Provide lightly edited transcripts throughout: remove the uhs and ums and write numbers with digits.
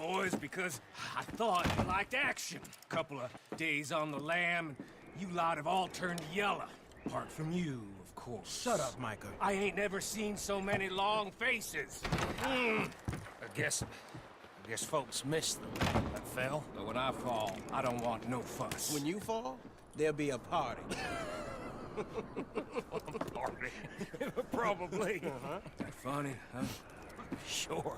boys, because I thought you liked action. Couple of days on the lam, you lot have all turned yellow. Apart from you, of course. Shut up, Micah. I ain't never seen so many long faces. I guess folks miss them. I fell, but when I fall, I don't want no fuss. When you fall, there'll be a party. Party? Probably. That funny, huh? Sure.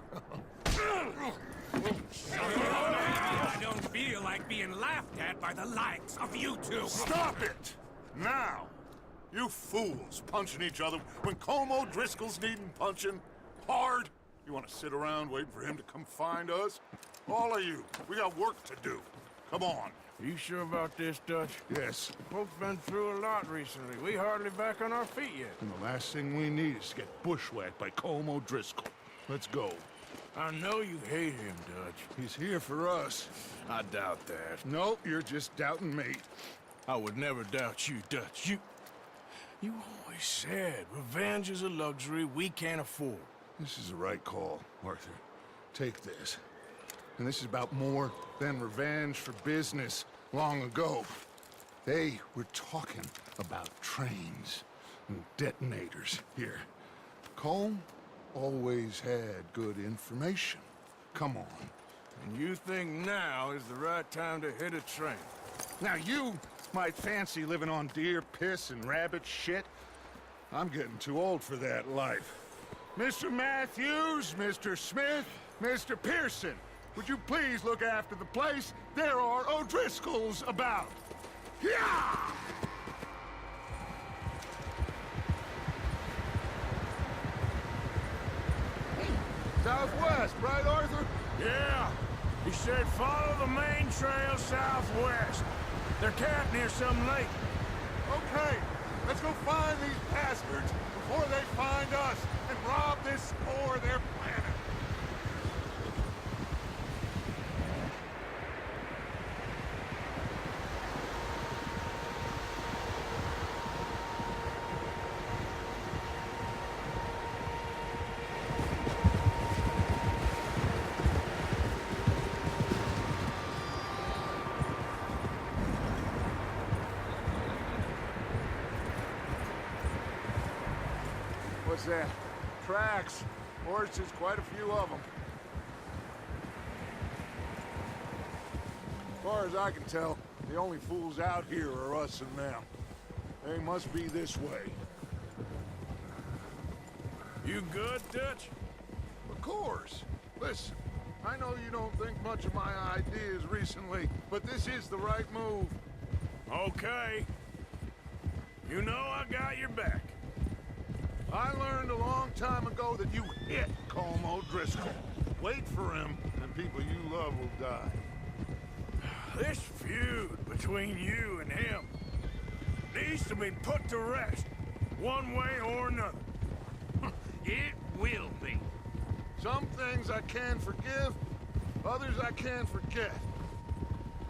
I don't feel like being laughed at by the likes of you two. Stop it! Now! You fools punching each other when Colm O'Driscoll's needing punching hard. You want to sit around waiting for him to come find us? All of you, we got work to do. Come on. You sure about this, Dutch? Yes. Folks been through a lot recently. We hardly back on our feet yet. And the last thing we need is to get bushwhacked by Colm O'Driscoll. Let's go. I know you hate him, Dutch. He's here for us. I doubt that. No, you're just doubting me. I would never doubt you, Dutch. You always said revenge is a luxury we can't afford. This is the right call, Arthur. Take this. And this is about more than revenge for business long ago. They were talking about trains and detonators here. Colm always had good information. Come on. And you think now is the right time to hit a train? Now you might fancy living on deer piss and rabbit shit. I'm getting too old for that life. Mr. Matthews, Mr. Smith, Mr. Pearson, would you please look after the place? There are O'Driscolls about. Yeah! Southwest, right, Arthur? Yeah. He said follow the main trail southwest. They're camped near some lake. Okay, let's go find these bastards before they find us and rob this spore of their planet. What's that? Tracks. Horses, quite a few of them. As far as I can tell, the only fools out here are us and them. They must be this way. You good, Dutch? Of course. Listen, I know you don't think much of my ideas recently, but this is the right move. Okay. You know I got your back. I learned a long time ago that you hit Colm O'Driscoll. Wait for him, and people you love will die. This feud between you and him needs to be put to rest, one way or another. It will be. Some things I can forgive, others I can't forget.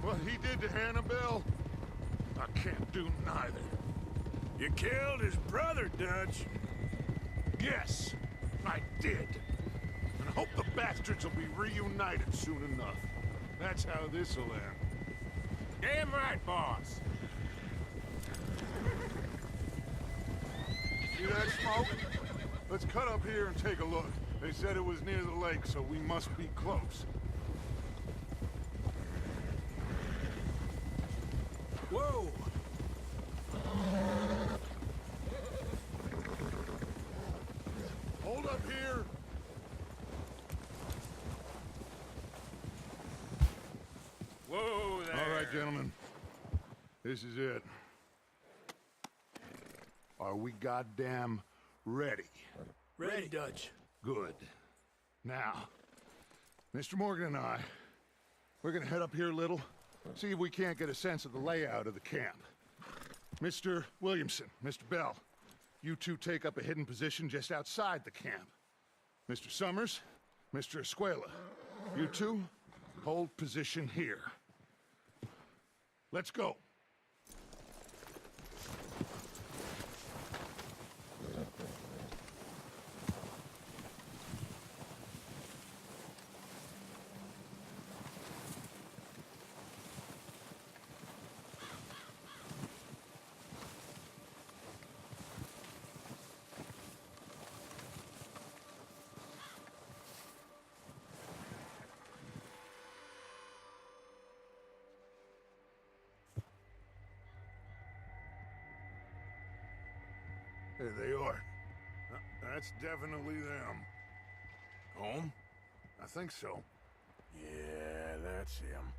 What he did to Annabelle, I can't do neither. You killed his brother, Dutch. Yes, I did. And I hope the bastards will be reunited soon enough. That's how this'll end. Damn right, boss. See that smoke? Let's cut up here and take a look. They said it was near the lake, so we must be close. Whoa! Hold up here. Whoa there. All right, gentlemen. This is it. Are we goddamn ready? Ready, Dutch. Good. Now, Mr. Morgan and I, we're gonna head up here a little, see if we can't get a sense of the layout of the camp. Mr. Williamson, Mr. Bell, you two take up a hidden position just outside the camp. Mr. Summers, Mr. Escuela, you two hold position here. Let's go. There they are. That's definitely them. Home? I think so. Yeah, that's him.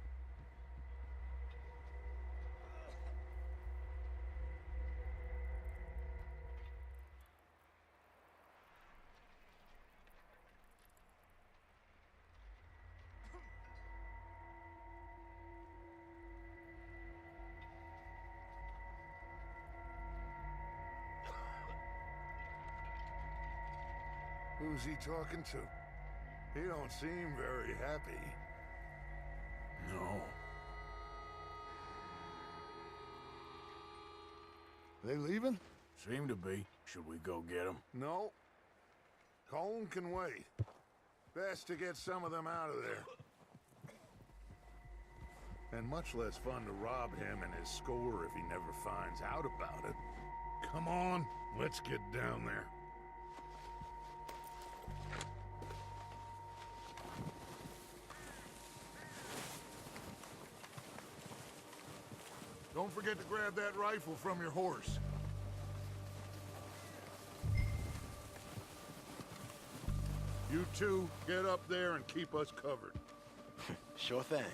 Who's he talking to? He don't seem very happy. No. They leaving? Seem to be. Should we go get him? No. Colin can wait. Best to get some of them out of there. And much less fun to rob him and his score if he never finds out about it. Come on, let's get down there. Don't forget to grab that rifle from your horse. You two, get up there and keep us covered. Sure thing.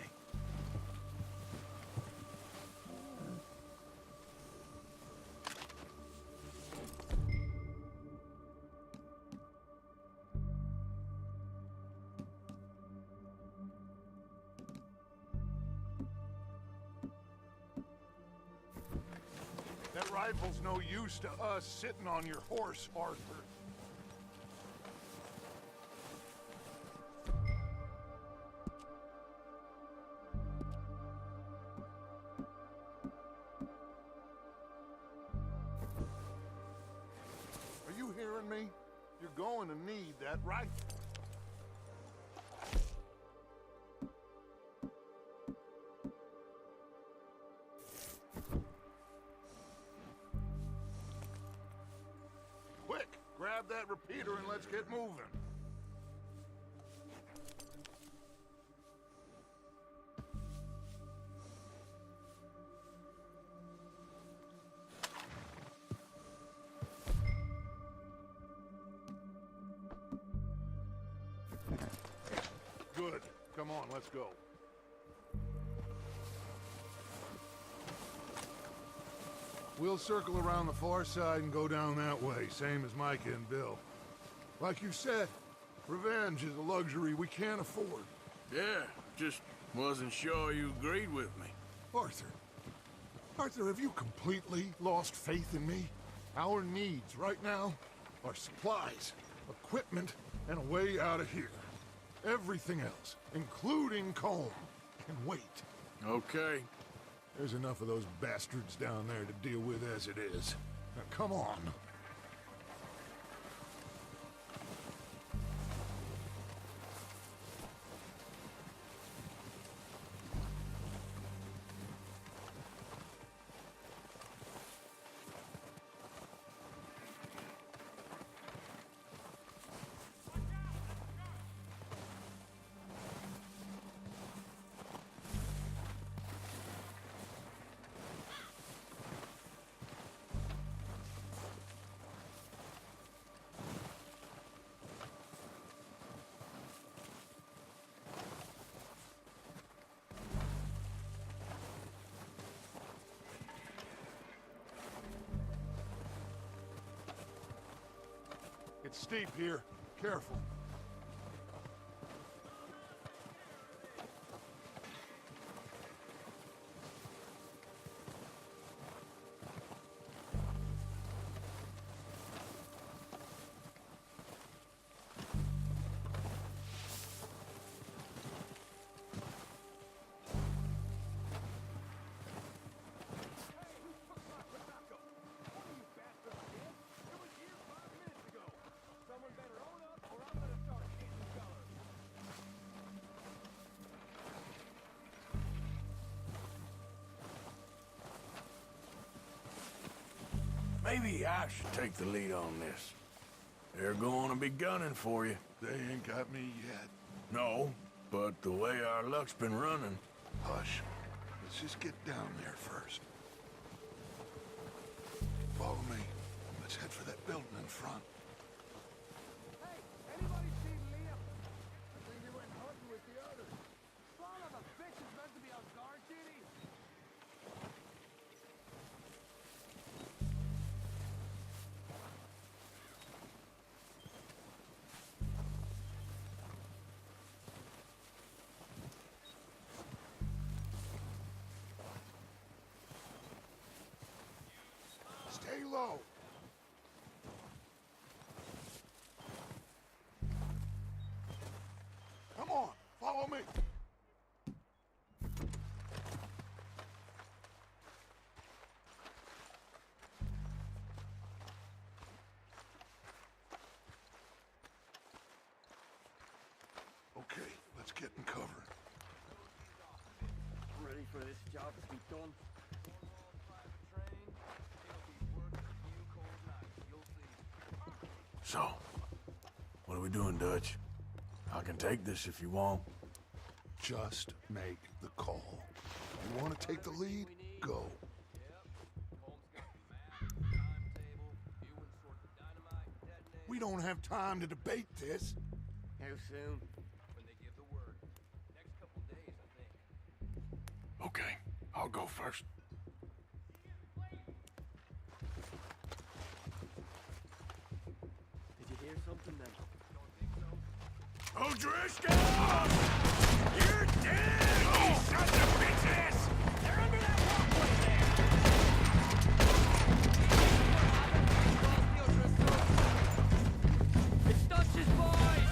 That rifle's no use to us sitting on your horse, Arthur. Are you hearing me? You're going to need that rifle. Quick, grab that repeater and let's get moving. Good. Come on, let's go. We'll circle around the far side and go down that way, same as Micah and Bill. Like you said, revenge is a luxury we can't afford. Yeah, just wasn't sure you agreed with me. Arthur, have you completely lost faith in me? Our needs right now are supplies, equipment, and a way out of here. Everything else, including Colm, can wait. Okay. There's enough of those bastards down there to deal with as it is. Now, come on. It's steep here. Careful. Maybe I should take the lead on this. They're going to be gunning for you. They ain't got me yet. No, but the way our luck's been running... Hush. Let's just get down there first. Follow me. Let's Let's head for that building in front. Hey, anybody seen Liam? I think he went hunting with the others. Son of a bitch is meant to be on guard duty. Stay low. Come on, follow me. Okay, let's get in cover. Ready for this job to be done? So, what are we doing, Dutch? I can take this if you want. Just make the call. You want to take the lead? Go. We don't have time to debate this. How soon? Okay, I'll go first. Did you hear something then? O'Driscoll! You're dead! You sons of bitches! They're under that walkway there! It's Dutch's boys!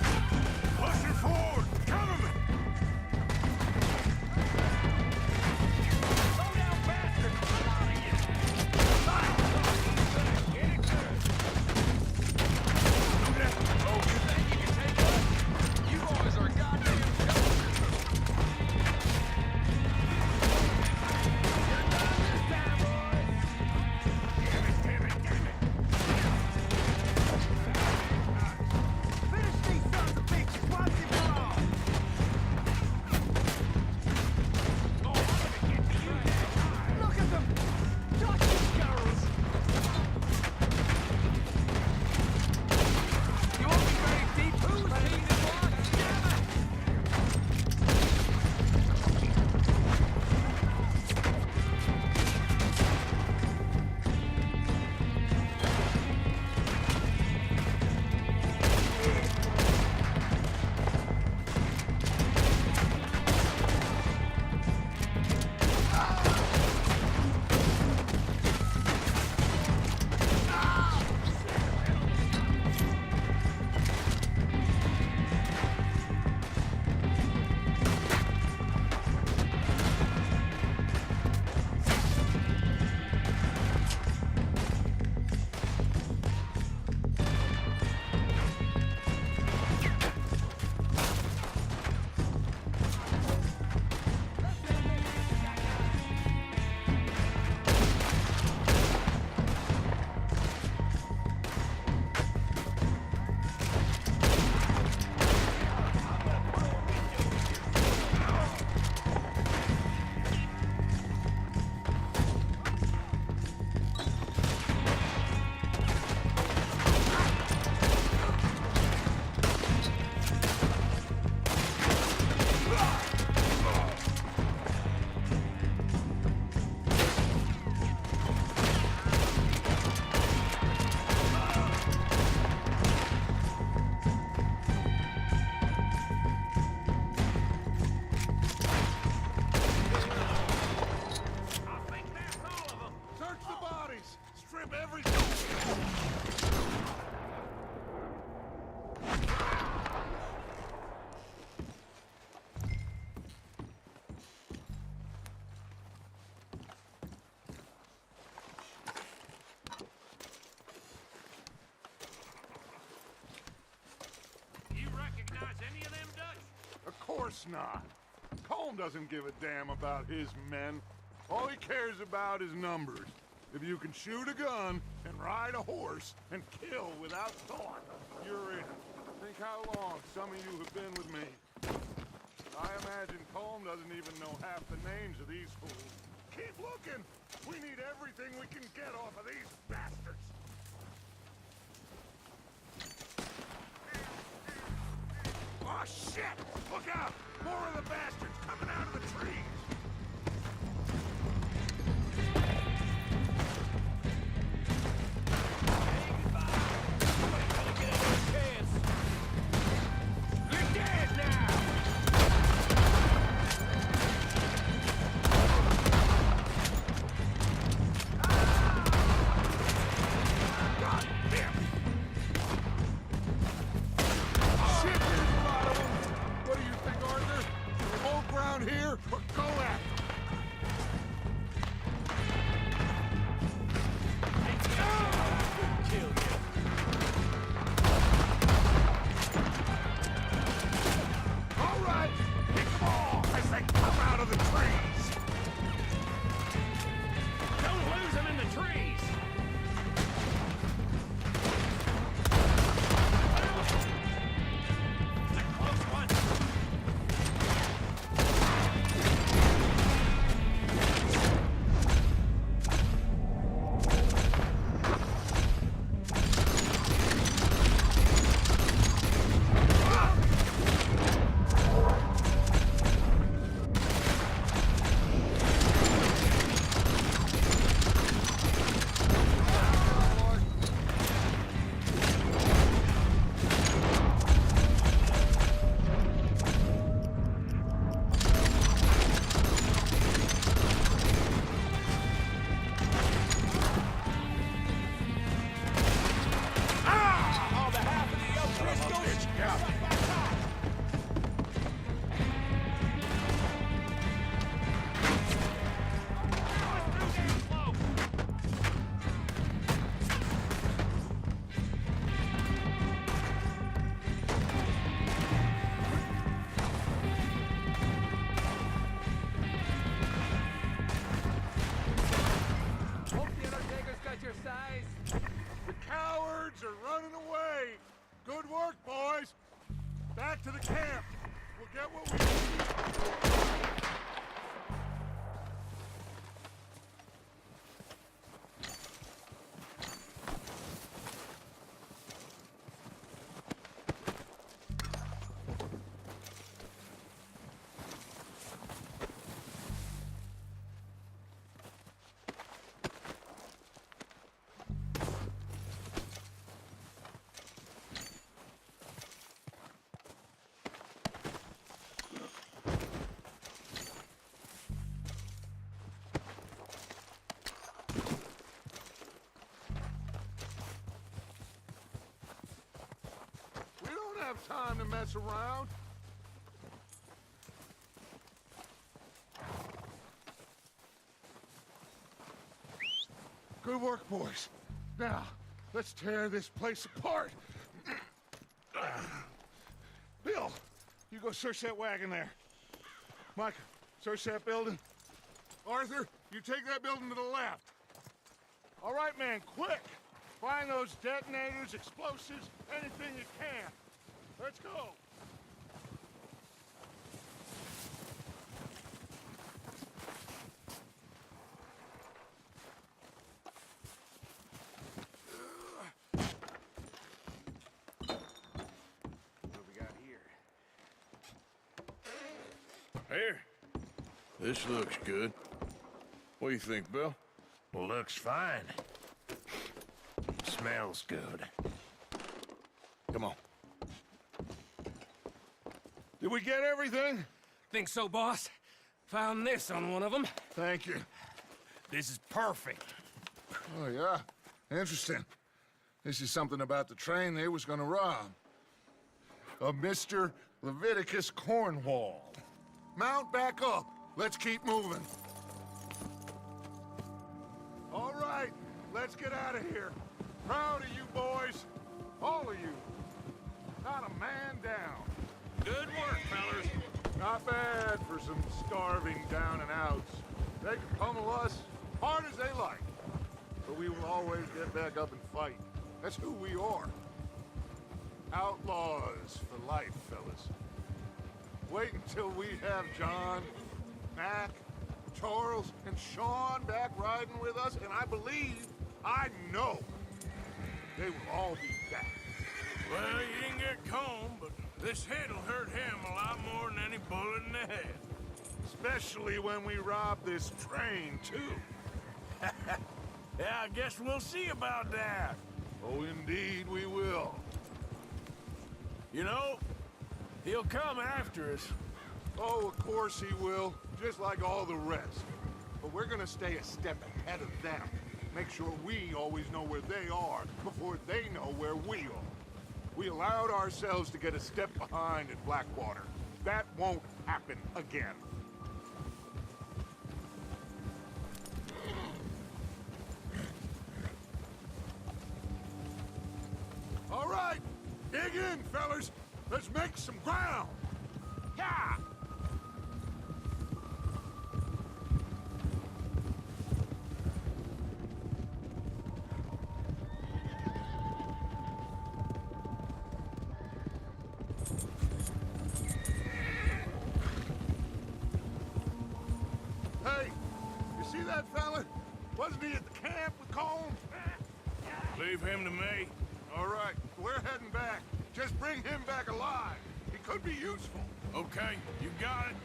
Pushing forward! Cover me! Slow down, bastard! Get it good! Oh, you think you can take us? You boys are goddamn jokers! You're done this time, boys! Damn it, damn it, damn it! Finish these sons of bitches once and for all! Look at them! Dutch's girls! You won't be very deep. Who's beating the blood? Damn it! Search the bodies. Strip everything. You recognize any of them, Dutch? Of course not. Colm doesn't give a damn about his men. All he cares about is numbers. If you can shoot a gun and ride a horse and kill without thought, you're in. Think how long some of you have been with me. I imagine Colm doesn't even know half the names of these fools. Keep looking! We need everything we can get off of these bastards! Oh, shit! Look out! More of the bastards coming out of the trees! Good work, boys! Back to the camp! We'll get what we need! Have time to mess around. Good work, boys. Now, let's tear this place apart. Bill, you go search that wagon there. Mike, search that building. Arthur, you take that building to the left. All right, man, quick. Find those detonators, explosives, anything you can. Let's go! What we got here? Here. This looks good. What do you think, Bill? Looks fine. Smells good. Come on. Did we get everything? Think so, boss? Found this on one of them. Thank you. This is perfect. Oh, yeah? Interesting. This is something about the train they was gonna rob. Of Mr. Leviticus Cornwall. Mount back up. Let's keep moving. All right, let's get out of here. Proud of you boys. All of you. Not a man down. Good work, fellas. Not bad for some starving down and outs. They can pummel us hard as they like. But we will always get back up and fight. That's who we are. Outlaws for life, fellas. Wait until we have John, Mac, Charles, and Sean back riding with us, and I believe, I know, they will all be back. Well, you didn't get Combe, but This hit'll hurt him a lot more than any bullet in the head. Especially when we rob this train, too. Yeah, I guess we'll see about that. Oh, indeed we will. You know, he'll come after us. Oh, of course he will, just like all the rest. But we're gonna stay a step ahead of them. Make sure we always know where they are before they know where we are. We allowed ourselves to get a step behind in Blackwater. That won't happen again. All right, dig in, fellas. Let's make some ground. Yeah! Hey, you see that fella? Wasn't he at the camp with Colm? Leave him to me. All right, we're heading back. Just bring him back alive. He could be useful. Okay, you got it.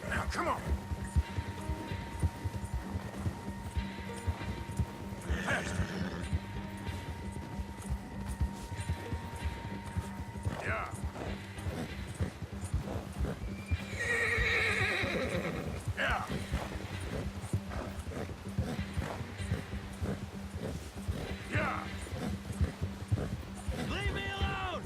Now, come on. Faster. Yeah. Yeah. Yeah. Leave me alone!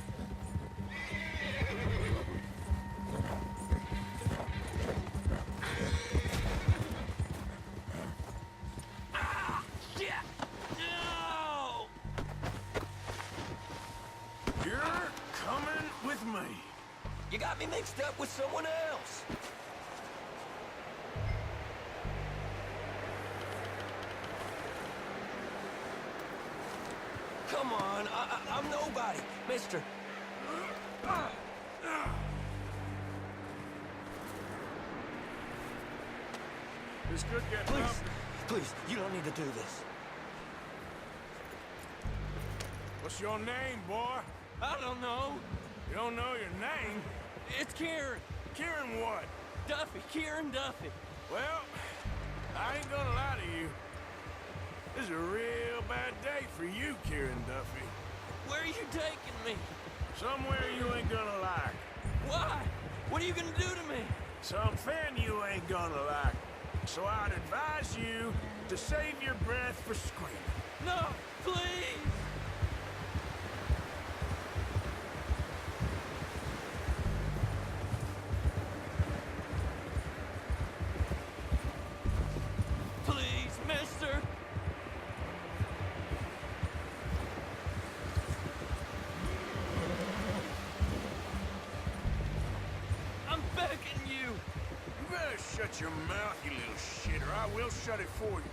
Ah! Shit! No! You're coming with me. You got me mixed up with someone else. Come on, I'm nobody, mister. This could get Please, tough. please, you don't need to do this. What's your name, boy? I don't know. You don't know your name? It's Kieran. Kieran what? Duffy, Kieran Duffy. Well, I ain't gonna lie to you. This is a real bad day for you, Kieran Duffy. Where are you taking me? Somewhere you ain't gonna like. Why? What are you gonna do to me? Something you ain't gonna like. So I'd advise you to save your breath for screaming. No, please! Please, mister! I'm begging you! You better shut your mouth, you little shit, or I will shut it for you.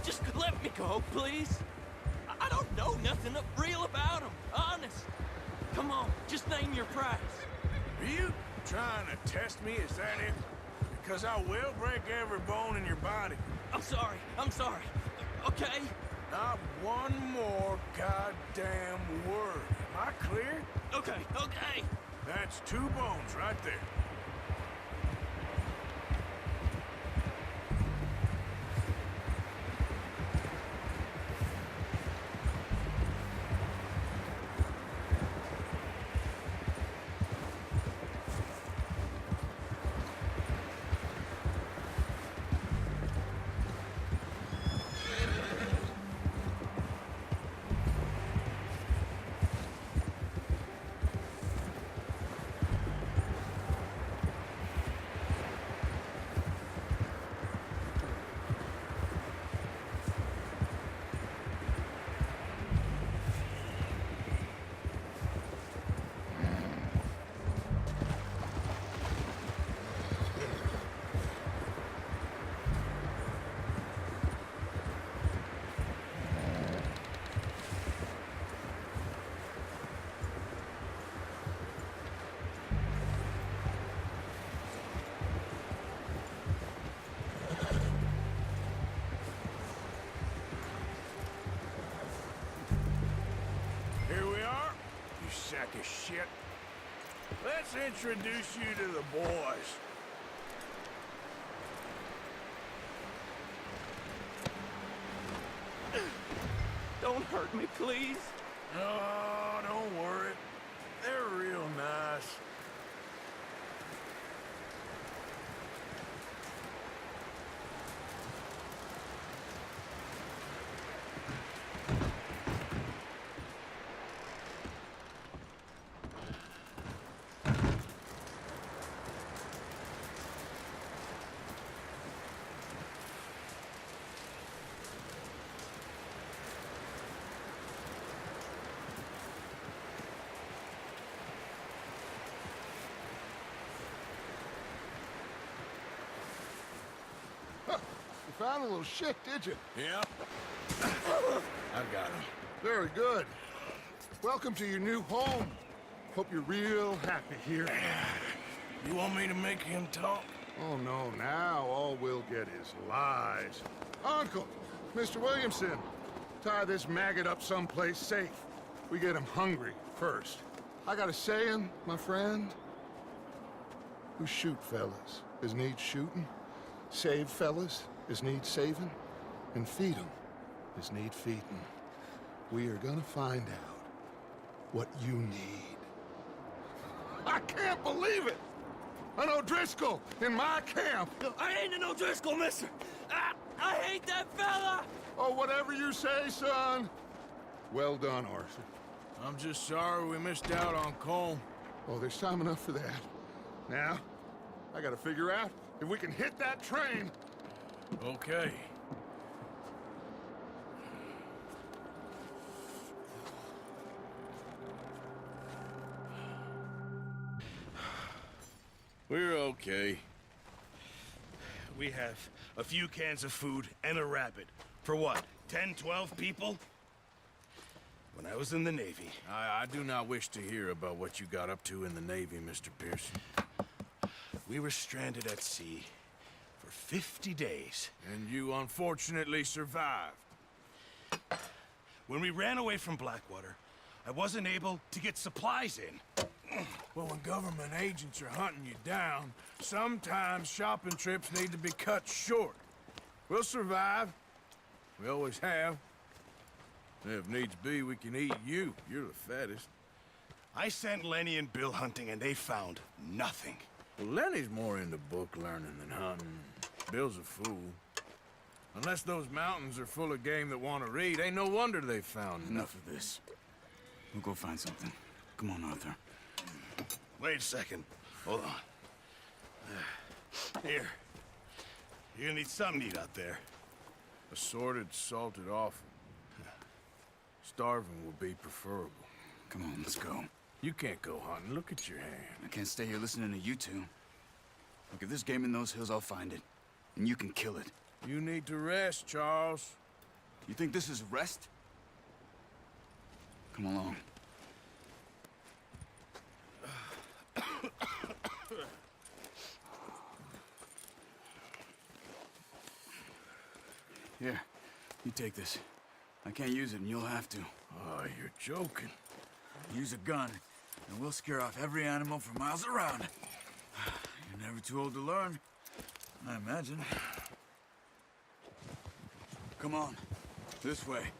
Just let me go, please. I don't know nothing real about him, honest. Come on, just name your price. Are you trying to test me? Is that it? Because I will break every bone in your body. I'm sorry, okay? Not one more goddamn word. Am I clear? Okay. That's 2 bones right there. sack of shit. Let's introduce you to the boys. Don't hurt me, please. No, don't worry. They're real nice. You found a little shit, did you? Yeah. I got him. Very good. Welcome to your new home. Hope you're real happy here. You want me to make him talk? Oh, no, now all we'll get is lies. Uncle, Mr. Williamson, tie this maggot up someplace safe. We get him hungry first. I got a saying, my friend. Who shoot fellas as need shooting, save fellas as need saving, and feed 'em as need feeding. We are gonna find out what you need. I can't believe it! An O'Driscoll in my camp! I ain't an O'Driscoll, mister! I hate that fella! Oh, whatever you say, son. Well done, Arthur. I'm just sorry we missed out on Colm. Oh, there's time enough for that. Now, I gotta figure out if we can hit that train. Okay. We're okay. We have a few cans of food and a rabbit. For what, 10, 12 people? When I was in the Navy... I do not wish to hear about what you got up to in the Navy, Mr. Pearson. We were stranded at sea for 50 days. And you unfortunately survived. When we ran away from Blackwater, I wasn't able to get supplies in. Well, when government agents are hunting you down, sometimes shopping trips need to be cut short. We'll survive. We always have. If needs be, we can eat you. You're the fattest. I sent Lenny and Bill hunting, and they found nothing. Well, Lenny's more into book learning than hunting. Bill's a fool. Unless those mountains are full of game that want to read, ain't no wonder they found Enough of this. We'll go find something. Come on, Arthur. Wait a second. Hold on. Here. You're gonna need something to eat out there. Assorted, salted offal. Starving will be preferable. Come on, let's go. You can't go hunting. Look at your hand. I can't stay here listening to you two. Look, if there's game in those hills, I'll find it. And you can kill it. You need to rest, Charles. You think this is rest? Come along. Here, you take this. I can't use it, and you'll have to. Oh, you're joking. Use a gun, and we'll scare off every animal for miles around. You're never too old to learn, I imagine. Come on, this way.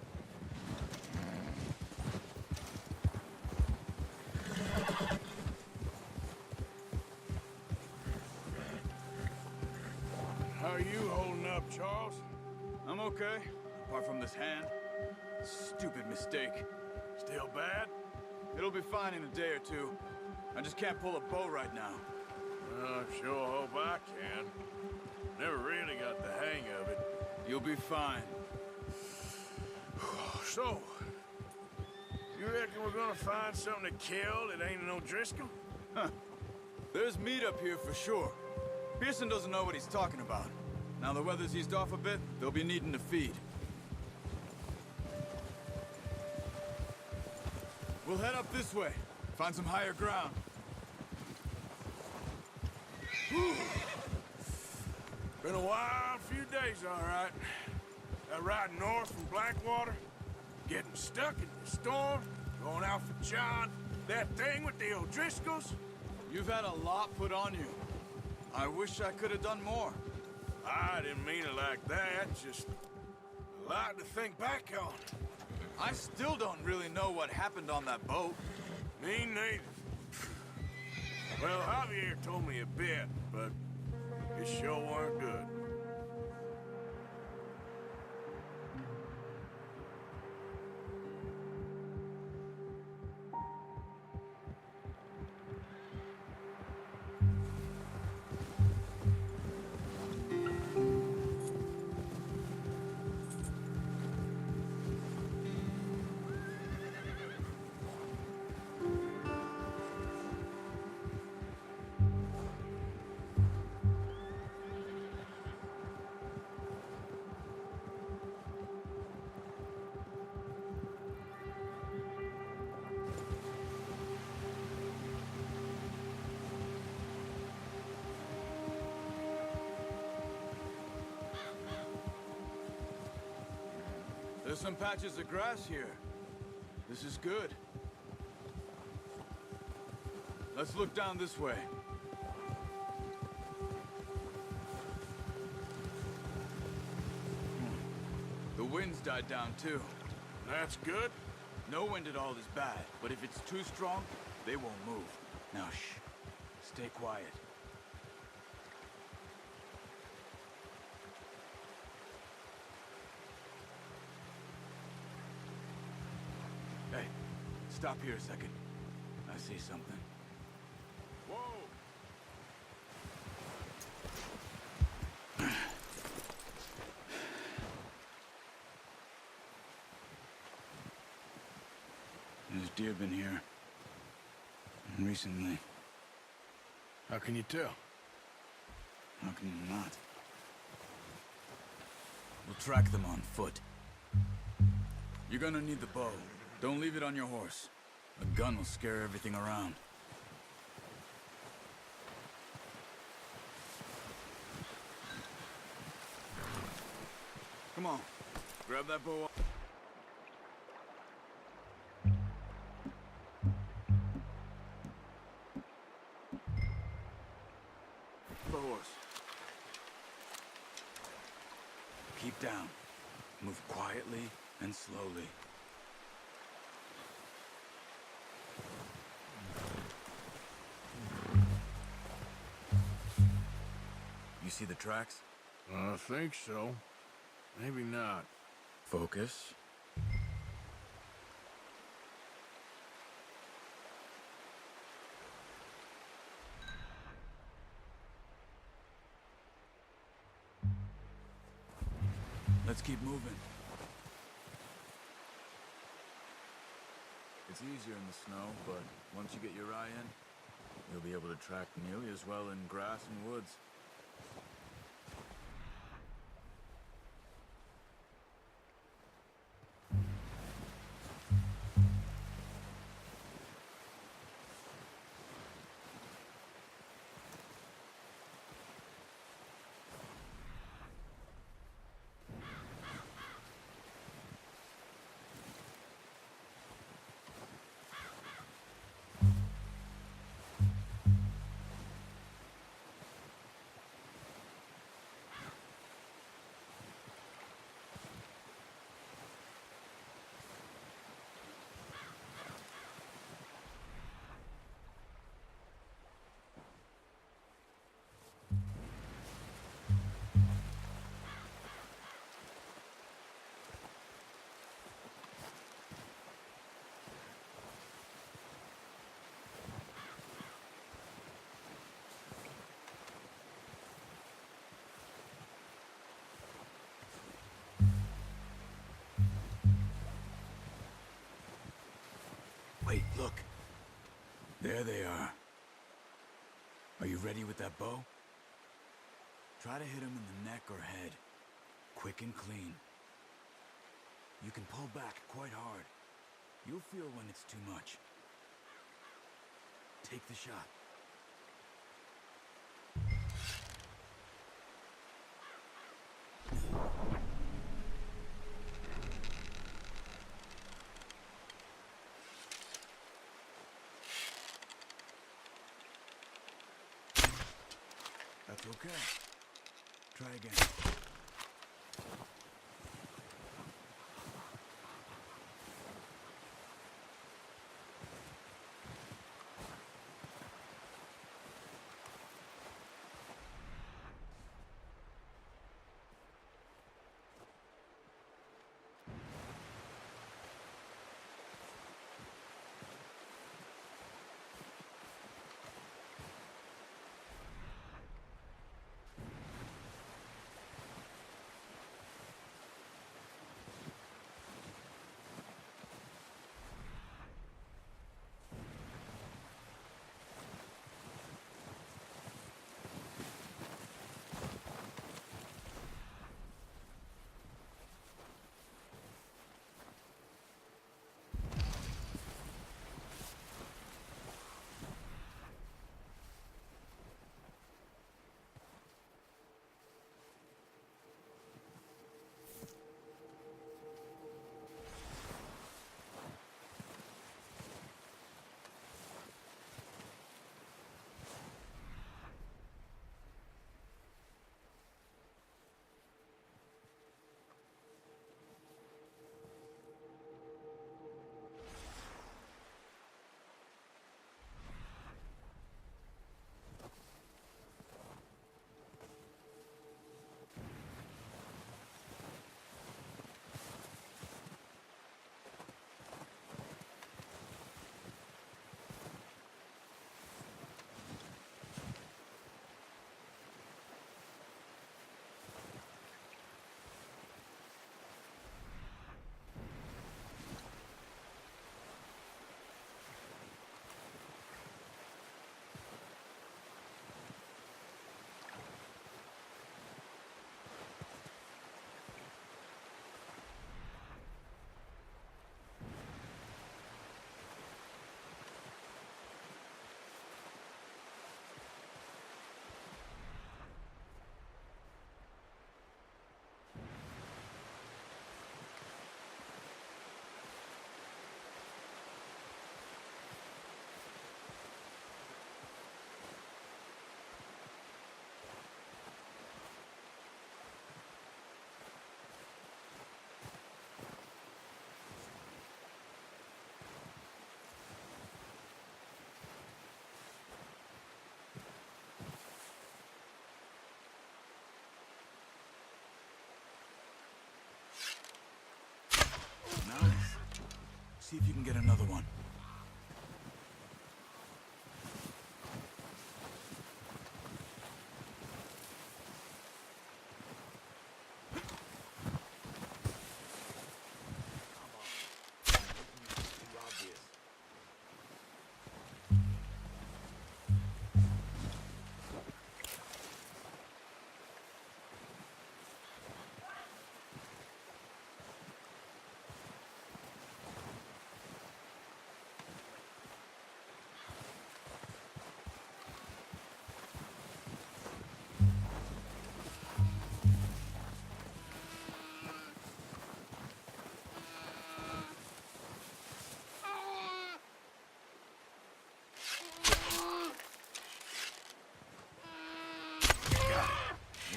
How are you holding up, Charles? I'm okay, apart from this hand. Stupid mistake. Still bad? It'll be fine in a day or two. I just can't pull a bow right now. I sure hope I can. Never really got the hang of it. You'll be fine. So, you reckon we're gonna find something to kill that ain't an O'Driscoll? Huh. There's meat up here for sure. Pearson doesn't know what he's talking about. Now the weather's eased off a bit, they'll be needing to feed. We'll head up this way. Find some higher ground. Been a wild few days, all right. That ride north from Blackwater, getting stuck in the storm, going out for John. That thing with the O'Driscolls? You've had a lot put on you. I wish I could have done more. I didn't mean it like that, just a lot to think back on. I still don't really know what happened on that boat. Me neither. Well, Javier told me a bit, but it sure weren't good. There's some patches of grass here. This is good. Let's look down this way. The wind's died down too. That's good. No wind at all is bad, but if it's too strong, they won't move. Now shh. Stay quiet. Hey, stop here a second. I see something. Whoa! There's deer been here. Recently. How can you tell? How can you not? We'll track them on foot. You're gonna need the bow. Don't leave it on your horse. A gun will scare everything around. Come on. Grab that bow. The horse. Keep down. Move quietly and slowly. You see the tracks? I think so. Maybe not. Focus. Let's keep moving. It's easier in the snow, but once you get your eye in, you'll be able to track nearly as well in grass and woods. Wait, look. There they are. Are you ready with that bow? Try to hit him in the neck or head. Quick and clean. You can pull back quite hard. You'll feel when it's too much. Take the shot. It's okay. Try again. Nice. See if you can get another one.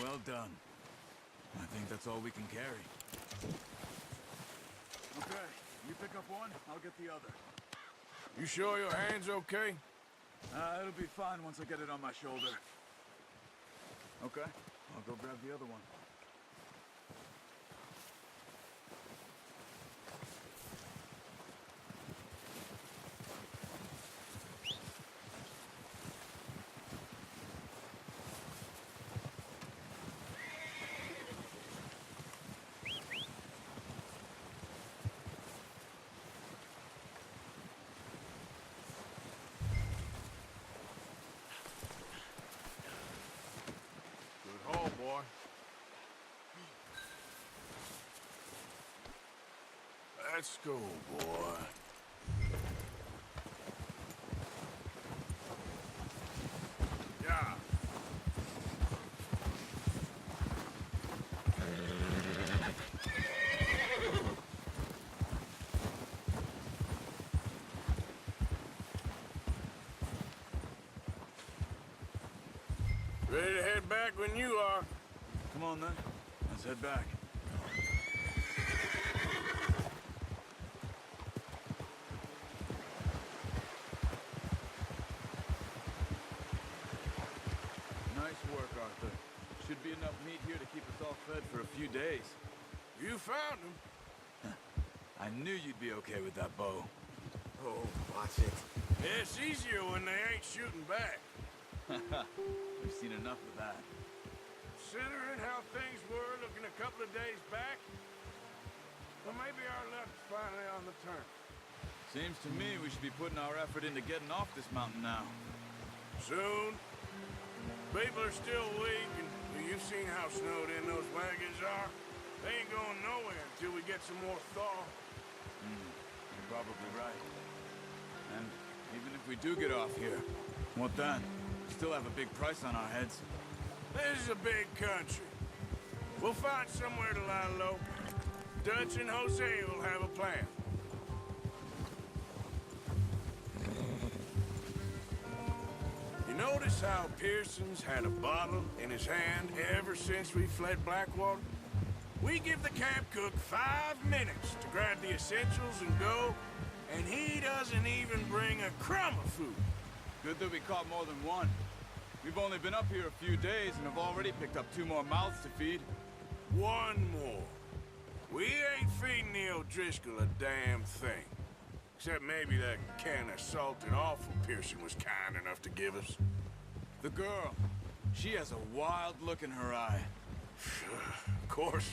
Well done. I think that's all we can carry. Okay, you pick up one, I'll get the other. You sure your hand's okay? It'll be fine once I get it on my shoulder. Okay, I'll go grab the other one. Good haul, boy. Let's go, boy. Yeah. Ready to head back? when you are. Come on, then. Let's head back. Nice work, Arthur. Should be enough meat here to keep us all fed for a few days. You found him. I knew you'd be okay with that bow. Oh, watch it. It's easier when they ain't shooting back. We've seen enough of that. Considering how things were looking a couple of days back, well, maybe our luck's finally on the turn. Seems to me we should be putting our effort into getting off this mountain now. Soon. People are still weak, and you've seen how snowed in those wagons are. They ain't going nowhere until we get some more thaw. You're probably right. And even if we do get off here, what then? We still have a big price on our heads. This is a big country. We'll find somewhere to lie low. Dutch and Jose will have a plan. You notice how Pearson's had a bottle in his hand ever since we fled Blackwater? We give the camp cook 5 minutes to grab the essentials and go, and he doesn't even bring a crumb of food. Good that we caught more than one. We've only been up here a few days and have already picked up 2 more mouths to feed. One more. We ain't feeding the O'Driscoll a damn thing. Except maybe that can of salted offal Pearson was kind enough to give us. The girl. She has a wild look in her eye. Of course.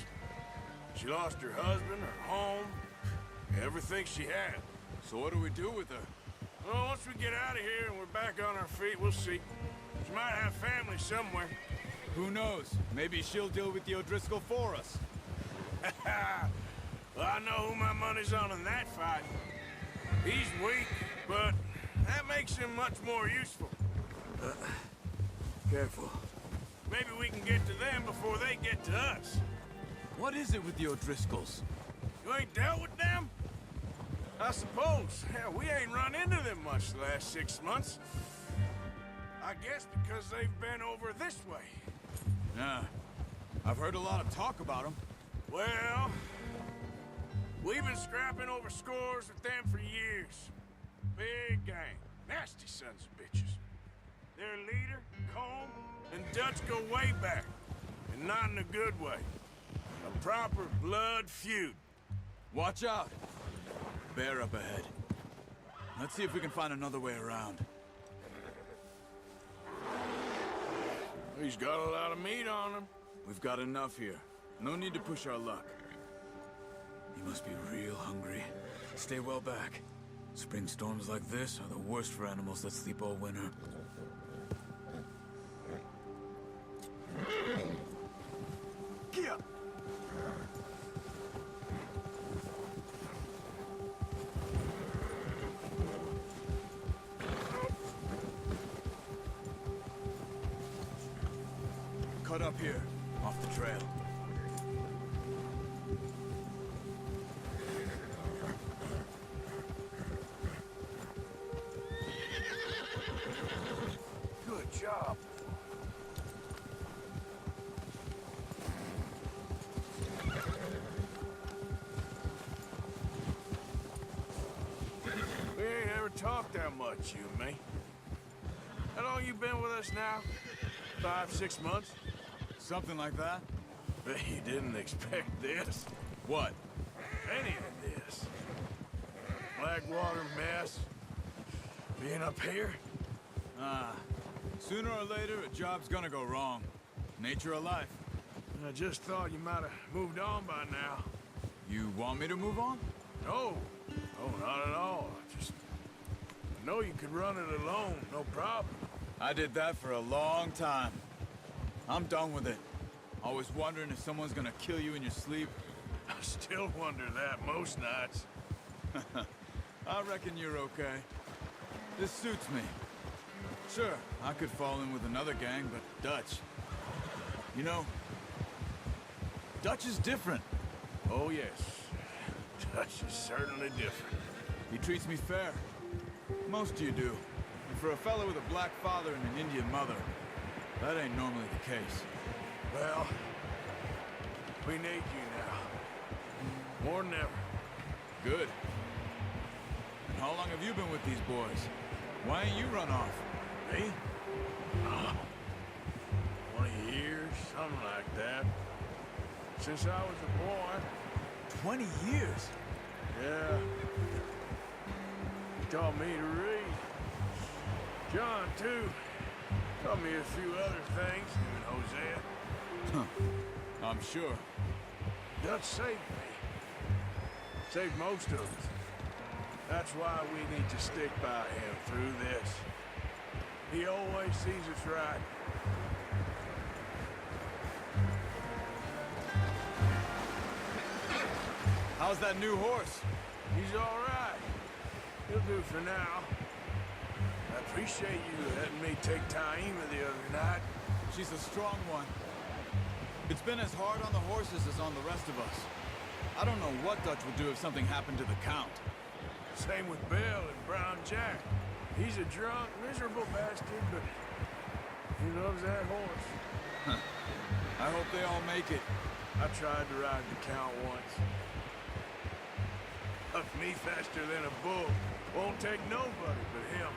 She lost her husband, her home, everything she had. So what do we do with her? Well, once we get out of here and we're back on our feet, we'll see. She might have family somewhere. Who knows? Maybe she'll deal with the O'Driscoll for us. Well, I know who my money's on in that fight. He's weak, but that makes him much more useful. Careful. Maybe we can get to them before they get to us. What is it with the O'Driscolls? You ain't dealt with them? I suppose. Hell, we ain't run into them much the last 6 months. I guess because they've been over this way. Yeah. I've heard a lot of talk about them. Well, we've been scrapping over scores with them for years. Big gang. Nasty sons of bitches. Their leader, Combe, and Dutch go way back. And not in a good way. A proper blood feud. Watch out. Bear up ahead. Let's see if we can find another way around. He's got a lot of meat on him. We've got enough here. No need to push our luck. You must be real hungry. Stay well back. Spring storms like this are the worst for animals that sleep all winter. Get! Cut up here, off the trail. Good job. We ain't ever talked that much, you and me. How long you been with us now? 5, 6 months? Something like that? Bet you didn't expect this. What? Any of this. Blackwater mess. Being up here? Sooner or later, a job's gonna go wrong. Nature of life. I just thought you might have moved on by now. You want me to move on? No. Oh, not at all. I know you could run it alone, no problem. I did that for a long time. I'm done with it. Always wondering if someone's gonna kill you in your sleep. I still wonder that most nights. I reckon you're okay. This suits me. Sure, I could fall in with another gang, but Dutch... You know, Dutch is different. Oh, yes. Dutch is certainly different. He treats me fair. Most of you do. And for a fellow with a black father and an Indian mother, that ain't normally the case. Well, we need you now. More than ever. Good. And how long have you been with these boys? Why ain't you run off? Me? 20 years, something like that. Since I was a boy. 20 years? Yeah. He taught me to read. John, too. Taught me a few other things, him and Hosea. Huh. I'm sure. Dutch saved me. Saved most of us. That's why we need to stick by him through this. He always sees us right. How's that new horse? He's all right. He'll do for now. I appreciate you letting me take Taima the other night. She's a strong one. It's been as hard on the horses as on the rest of us. I don't know what Dutch would do if something happened to the Count. Same with Bill and Brown Jack. He's a drunk, miserable bastard, but he loves that horse. I hope they all make it. I tried to ride the Count once. Up me faster than a bull. Won't take nobody but him.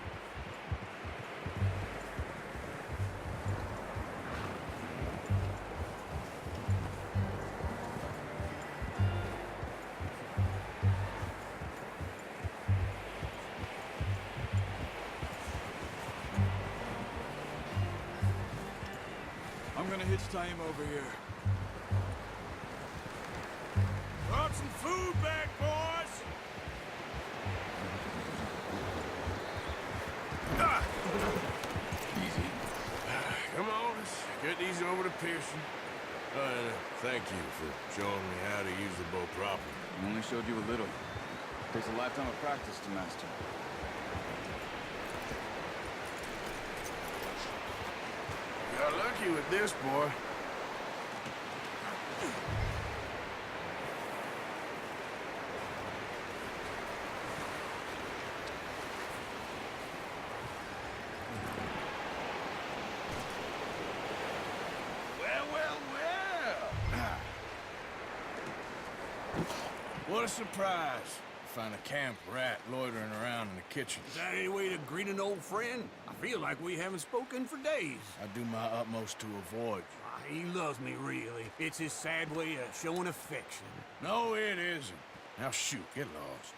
I'm gonna hitch Taima over here. Brought some food back, boys! Ah! Easy. Come on, let's get these over to Pearson. Thank you for showing me how to use the bow properly. I only showed you a little. Takes a lifetime of practice to master. Got lucky with this, boy. What a surprise. Find a camp rat loitering around in the kitchen. Is that any way to greet an old friend? I feel like we haven't spoken for days. I do my utmost to avoid you. He loves me, really. It's his sad way of showing affection. No, it isn't. Now shoot, get lost.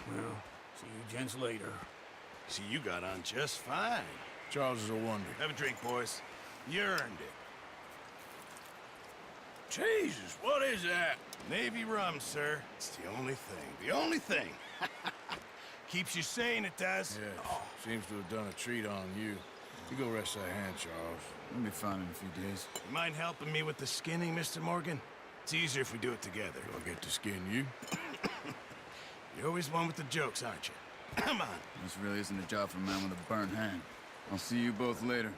Well, see you gents later. See, you got on just fine. Charles is a wonder. Have a drink, boys. You earned it. Jesus, what is that? Navy rum, sir. It's the only thing. The only thing. Keeps you sane, it does. Yes, seems to have done a treat on you. You go rest that hand, Charles. We'll be fine in a few days. You mind helping me with the skinning, Mr. Morgan? It's easier if we do it together. Do I get to skin you? You're always one with the jokes, aren't you? Come on. This really isn't a job for a man with a burnt hand. I'll see you both later.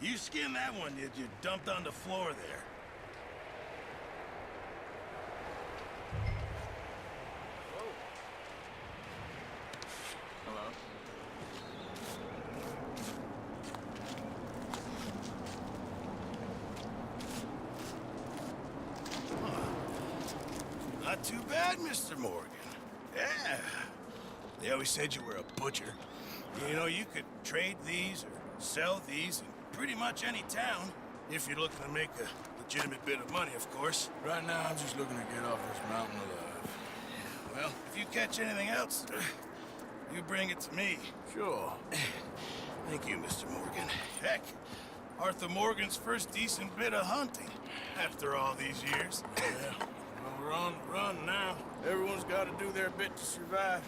You skinned that one you dumped on the floor there. Hello? Not too bad, Mr. Morgan. Yeah. They always said you were a butcher. You know, you could trade these or sell these in pretty much any town, if you're looking to make a legitimate bit of money, of course. Right now, I'm just looking to get off this mountain alive. Well, if you catch anything else, you bring it to me. Sure. Thank you, Mr. Morgan. Heck, Arthur Morgan's first decent bit of hunting after all these years. Yeah. Well, we're on the run now. Everyone's got to do their bit to survive.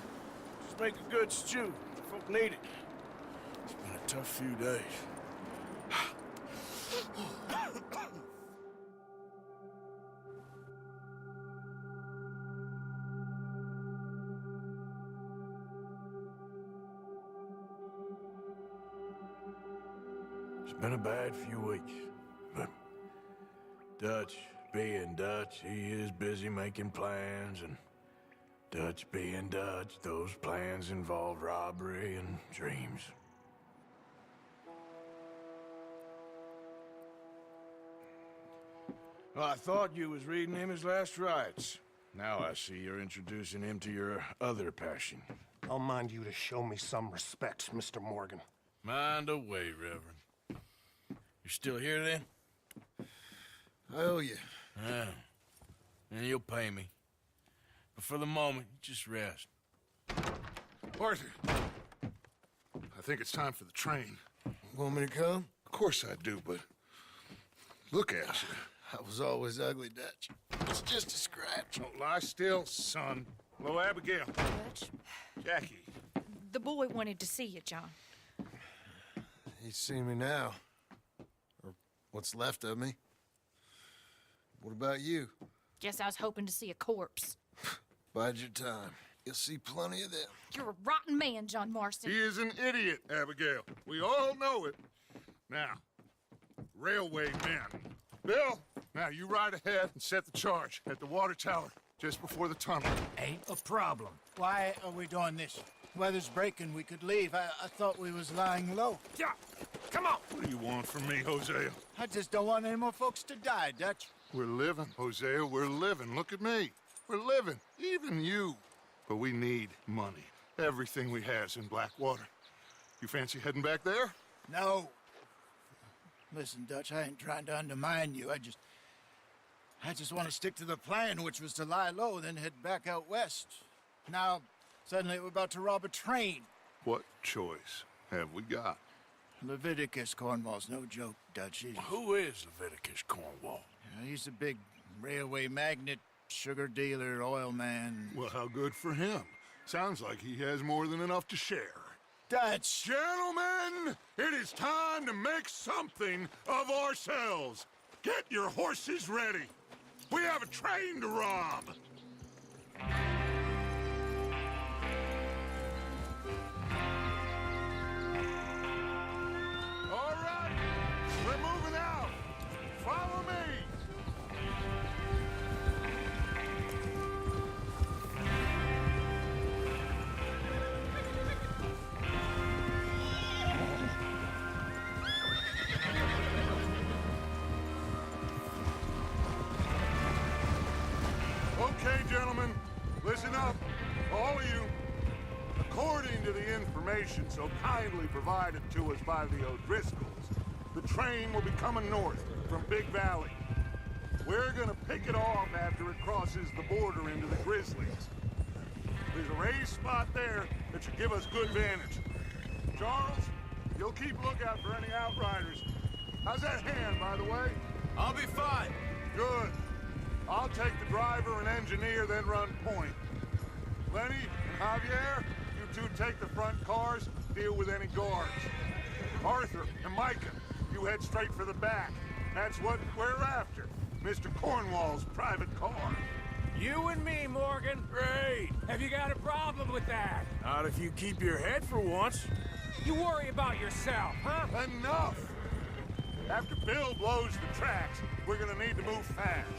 Just make a good stew. Folk need it. It's been a tough few days. It's been a bad few weeks, but Dutch being Dutch, he is busy making plans, and Dutch being Dutch, those plans involve robbery and dreams. Well, I thought you was reading him his last rites. Now I see you're introducing him to your other passion. I'll mind you to show me some respect, Mr. Morgan. Mind away, Reverend. You still here, then? I owe you. Yeah. And you'll pay me. But for the moment, just rest. Arthur, I think it's time for the train. Want me to come? Of course I do, but look at you. I was always ugly, Dutch. It's just a scratch. Don't lie still, son. Hello, Abigail. Dutch, Jackie. the boy wanted to see you, John. He's seen me now. Or what's left of me. What about you? Guess I was hoping to see a corpse. Bide your time. You'll see plenty of them. You're a rotten man, John Marston. He is an idiot, Abigail. We all know it. Now, railway men. Bill, now you ride ahead and set the charge at the water tower just before the tunnel. Ain't a problem. Why are we doing this? Weather's breaking. We could leave. I thought we was lying low. Yeah, come on. What do you want from me, Hosea? I just don't want any more folks to die, Dutch. We're living, Hosea. We're living. Look at me. We're living. Even you. But we need money. Everything we has in Blackwater. You fancy heading back there? No. Listen, Dutch, I ain't trying to undermine you. I just want to stick to the plan, which was to lie low, then head back out west. Now, suddenly we're about to rob a train. What choice have we got? Leviticus Cornwall's no joke, Dutch. Who is Leviticus Cornwall? He's a big railway magnate, sugar dealer, oil man. Well, how good for him. Sounds like he has more than enough to share. Dutch! Gentlemen, it is time to make something of ourselves. Get your horses ready. We have a train to rob. All right, we're moving out. Follow me. Okay, gentlemen, listen up, all of you. According to the information so kindly provided to us by the O'Driscolls, the train will be coming north from Big Valley. We're gonna pick it off after it crosses the border into the Grizzlies. There's a raised spot there that should give us good vantage. Charles, you'll keep lookout for any outriders. How's that hand, by the way? I'll be fine. Good. I'll take the driver and engineer, then run point. Lenny and Javier, you two take the front cars, deal with any guards. Arthur and Micah, you head straight for the back. That's what we're after. Mr. Cornwall's private car. You and me, Morgan. Great! Have you got a problem with that? Not if you keep your head for once. You worry about yourself, huh? Enough! After Bill blows the tracks, we're gonna need to move fast.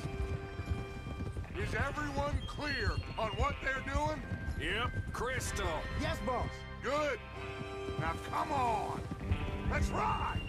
Is everyone clear on what they're doing? Yep. Crystal. Yes, boss. Good. Now come on. Let's ride.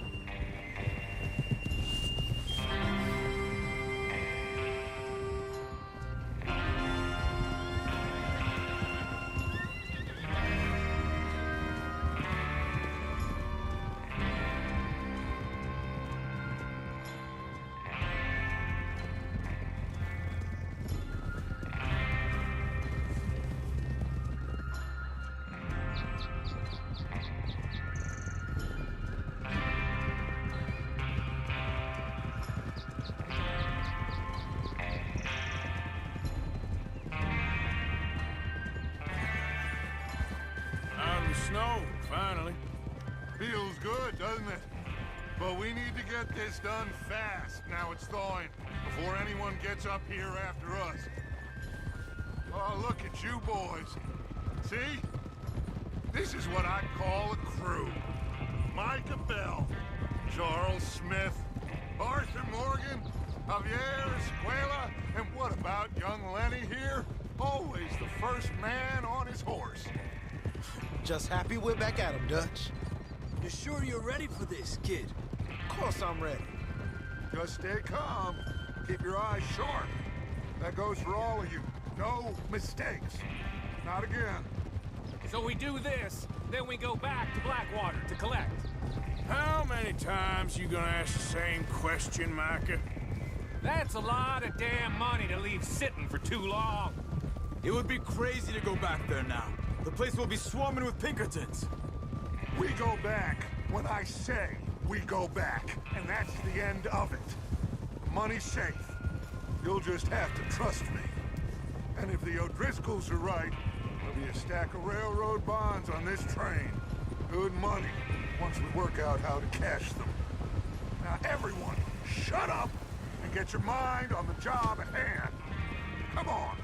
Snow, finally. Feels good, doesn't it? But we need to get this done fast. Now it's thawing, before anyone gets up here after us. Oh, look at you boys. See? This is what I call a crew. Micah Bell, Charles Smith, Arthur Morgan, Javier Escuela, and what about young Lenny here? Always the first man on his horse. Just happy we're back at him, Dutch. You sure you're ready for this, kid? Of course I'm ready. Just stay calm. Keep your eyes sharp. That goes for all of you. No mistakes. Not again. So we do this, then we go back to Blackwater to collect. How many times you gonna ask the same question, Micah? That's a lot of damn money to leave sitting for too long. It would be crazy to go back there now. The place will be swarming with Pinkertons. We go back when I say we go back, and that's the end of it. The money's safe. You'll just have to trust me. And if the O'Driscolls are right, there'll be a stack of railroad bonds on this train. Good money, once we work out how to cash them. Now everyone, shut up and get your mind on the job at hand. Come on.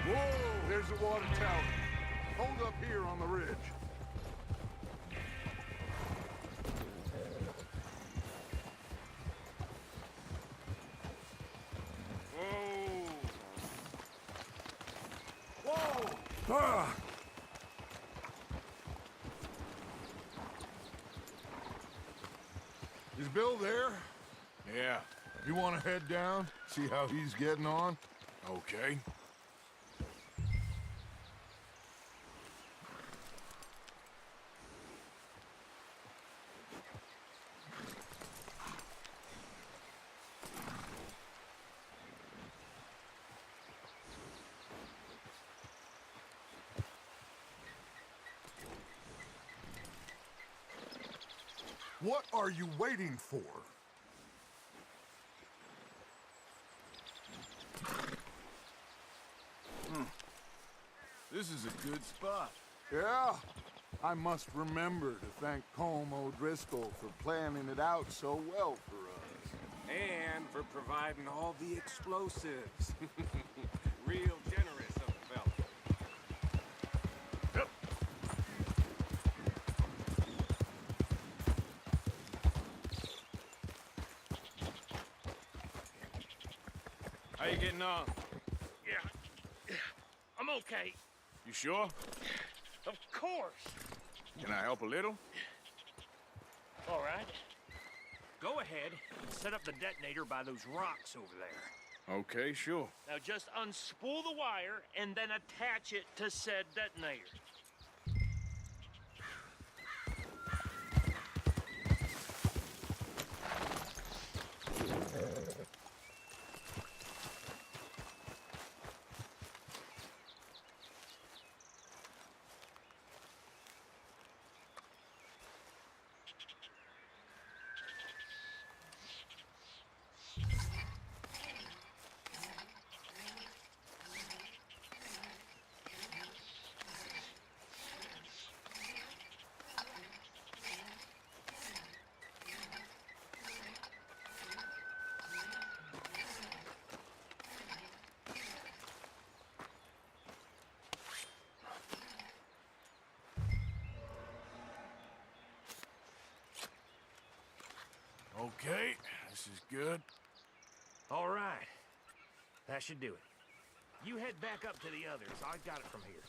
Whoa, there's the water tower. Hold up here on the ridge. Ah! Is Bill there? Yeah, You want to head down? See how he's getting on? okay. What are you waiting for? This is a good spot. Yeah, I must remember to thank Colm O'Driscoll for planning it out so well for us. And for providing all the explosives. Real generous of the fella. Yep. How you getting on? Yeah, I'm okay. You sure? Of course. Can I help a little? All right. Go ahead and set up the detonator by those rocks over there. Okay, sure. Now just unspool the wire and then attach it to said detonator. Okay, this is good. All right. That should do it. You head back up to the others. I got it from here.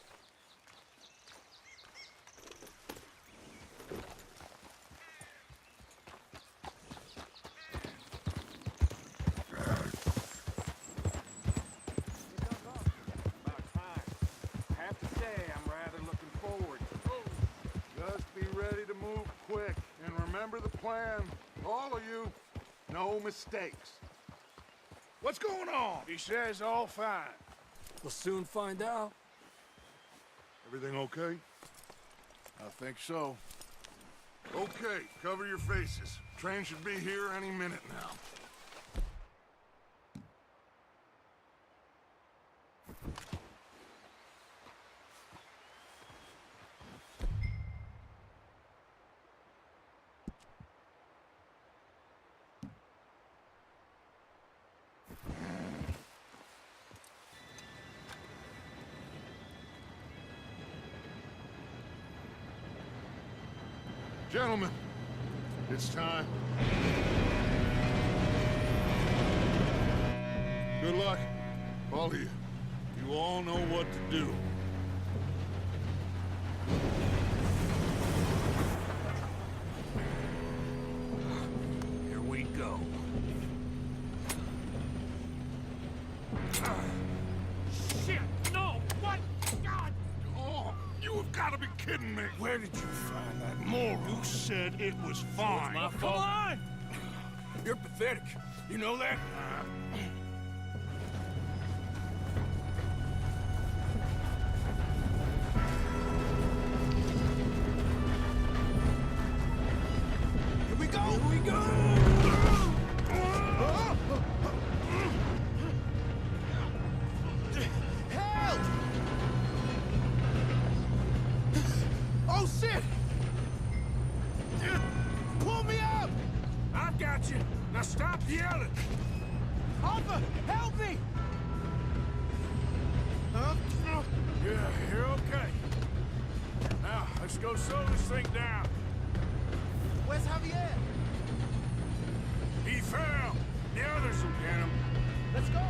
About time. I have to say, I'm rather looking forward to it. Just be ready to move quick, and remember the plan. All of you, no mistakes. What's going on? He says all fine. We'll soon find out. Everything okay? I think so. Okay, cover your faces. Train should be here any minute now. Gentlemen, it's time. Good luck, all of you. You all know what to do. Here we go. gotta be kidding me! Where did you find that moron? You said it was fine. My fault. Come on! You're pathetic. You know that? Here we go! Here we go! Help! Oh, shit! Pull me up! I've got you. Now stop yelling. Arthur, help me! Yeah, you're okay. Now, let's go slow this thing down. Where's Javier? He fell. The others will get him. Let's go.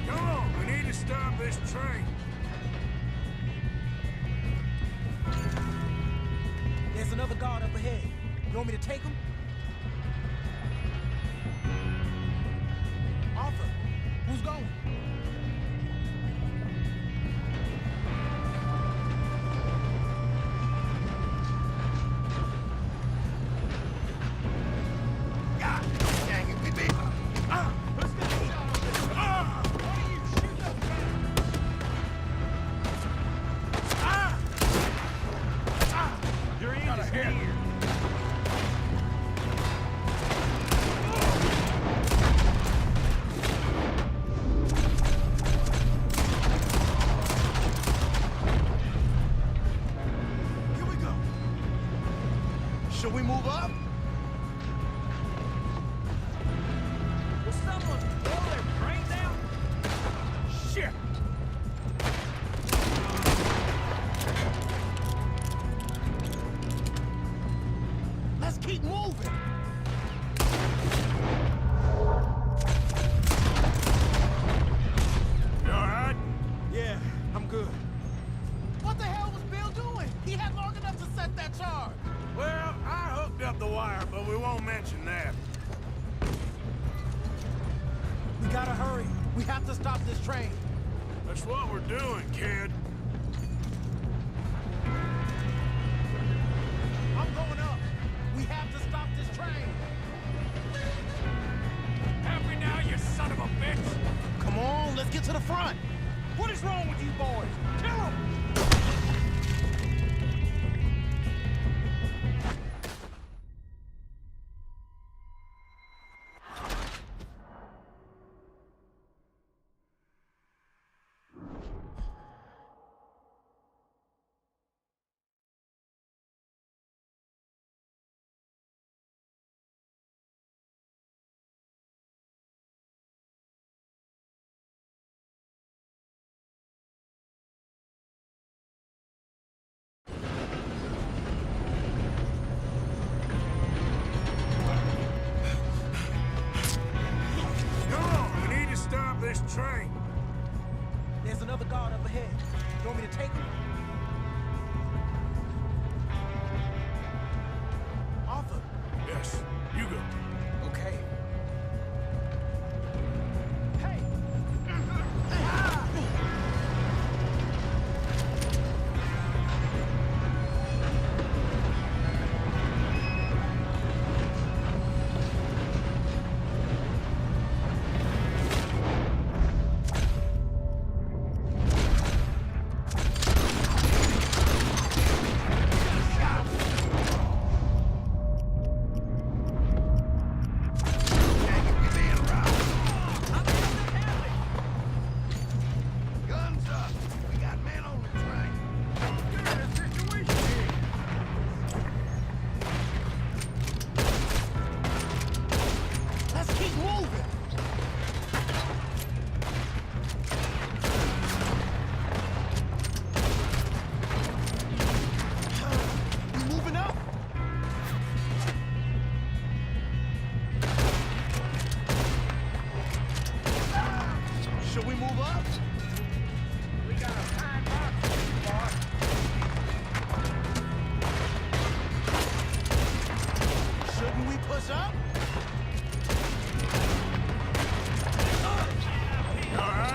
Come on, we need to stop this train. There's another guard up ahead. You want me to take him? Arthur, who's going? God dang it, baby. Let's get a shot on this. What are you? Shoot those guys. Your end is here. Here we go. Should we move up? Will someone blow their brains out? Shit! Let's keep moving. You alright? Yeah, I'm good. What the hell was Bill doing? He had long enough to set that charge. Well, I hooked up the wire, but we won't mention that. We gotta hurry. We have to stop this train. That's what we're doing, kid. I'm going up. We have to stop this train. Have we now, you son of a bitch? Come on, let's get to the front. What is wrong with you boys? Kill him! Come on, we need to stop this train. There's another guard up ahead. You want me to take him? Arthur. Yes, you go. Okay. Hey! Guns up! We got men on the train. Get in a situation here. Let's keep moving. We moving up? Should we move up? We got a fine box, boss. Shouldn't we push up? All right.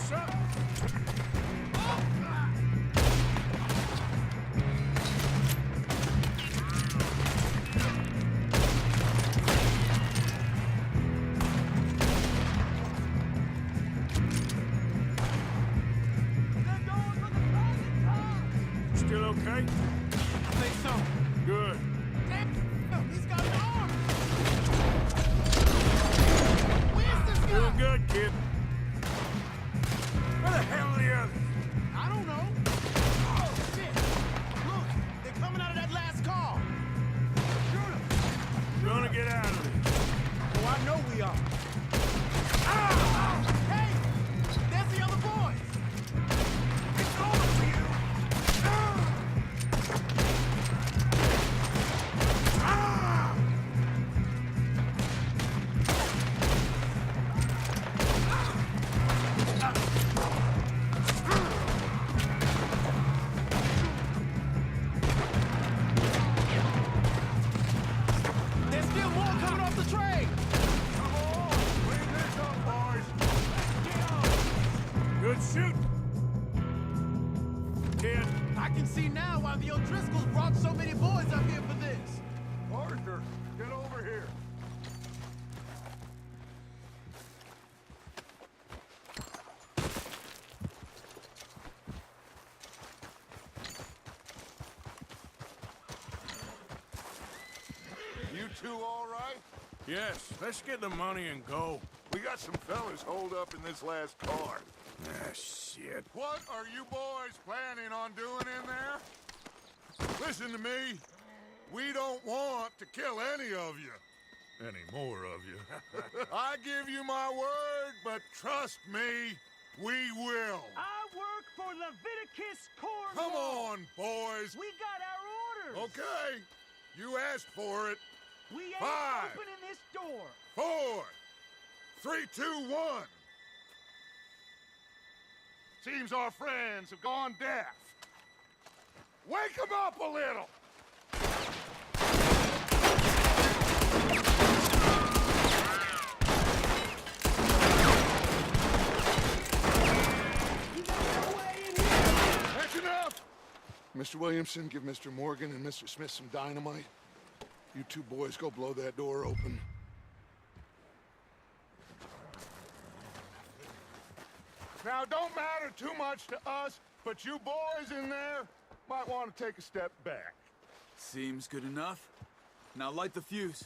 Brace up! Still okay? I think so. Good. Damn, he's got an arm! Where's this guy? Doing good, kid. Where the hell are the others? I don't know. Oh, shit! Look, they're coming out of that last car. Shoot them! Gonna get out of this. Oh, I know we are. Ah! Hey! There's the other boys! It's over for you! Ah! Ah! There's still more coming off the train! Come on! Clean this up, boys! Good shooting. Kid, I can see now why the O'Driscolls brought so many boys up here for this. Arthur, get over here. You two all right? yes, let's get the money and go. We got some fellas holed up in this last car. Ah, shit. What are you boys planning on doing in there? Listen to me. We don't want to kill any of you. Any more of you. I give you my word, but trust me, we will. I work for Leviticus Corps. Come on, boys. We got our orders. Okay. You asked for it. We ain't 5, opening this door. 4, 3, 2, 1. Seems our friends have gone deaf. Wake them up a little. That's enough. Mr. Williamson, give Mr. Morgan and Mr. Smith some dynamite. You two boys go blow that door open. Now, it don't matter too much to us, but you boys in there might want to take a step back. Seems good enough. Now light the fuse.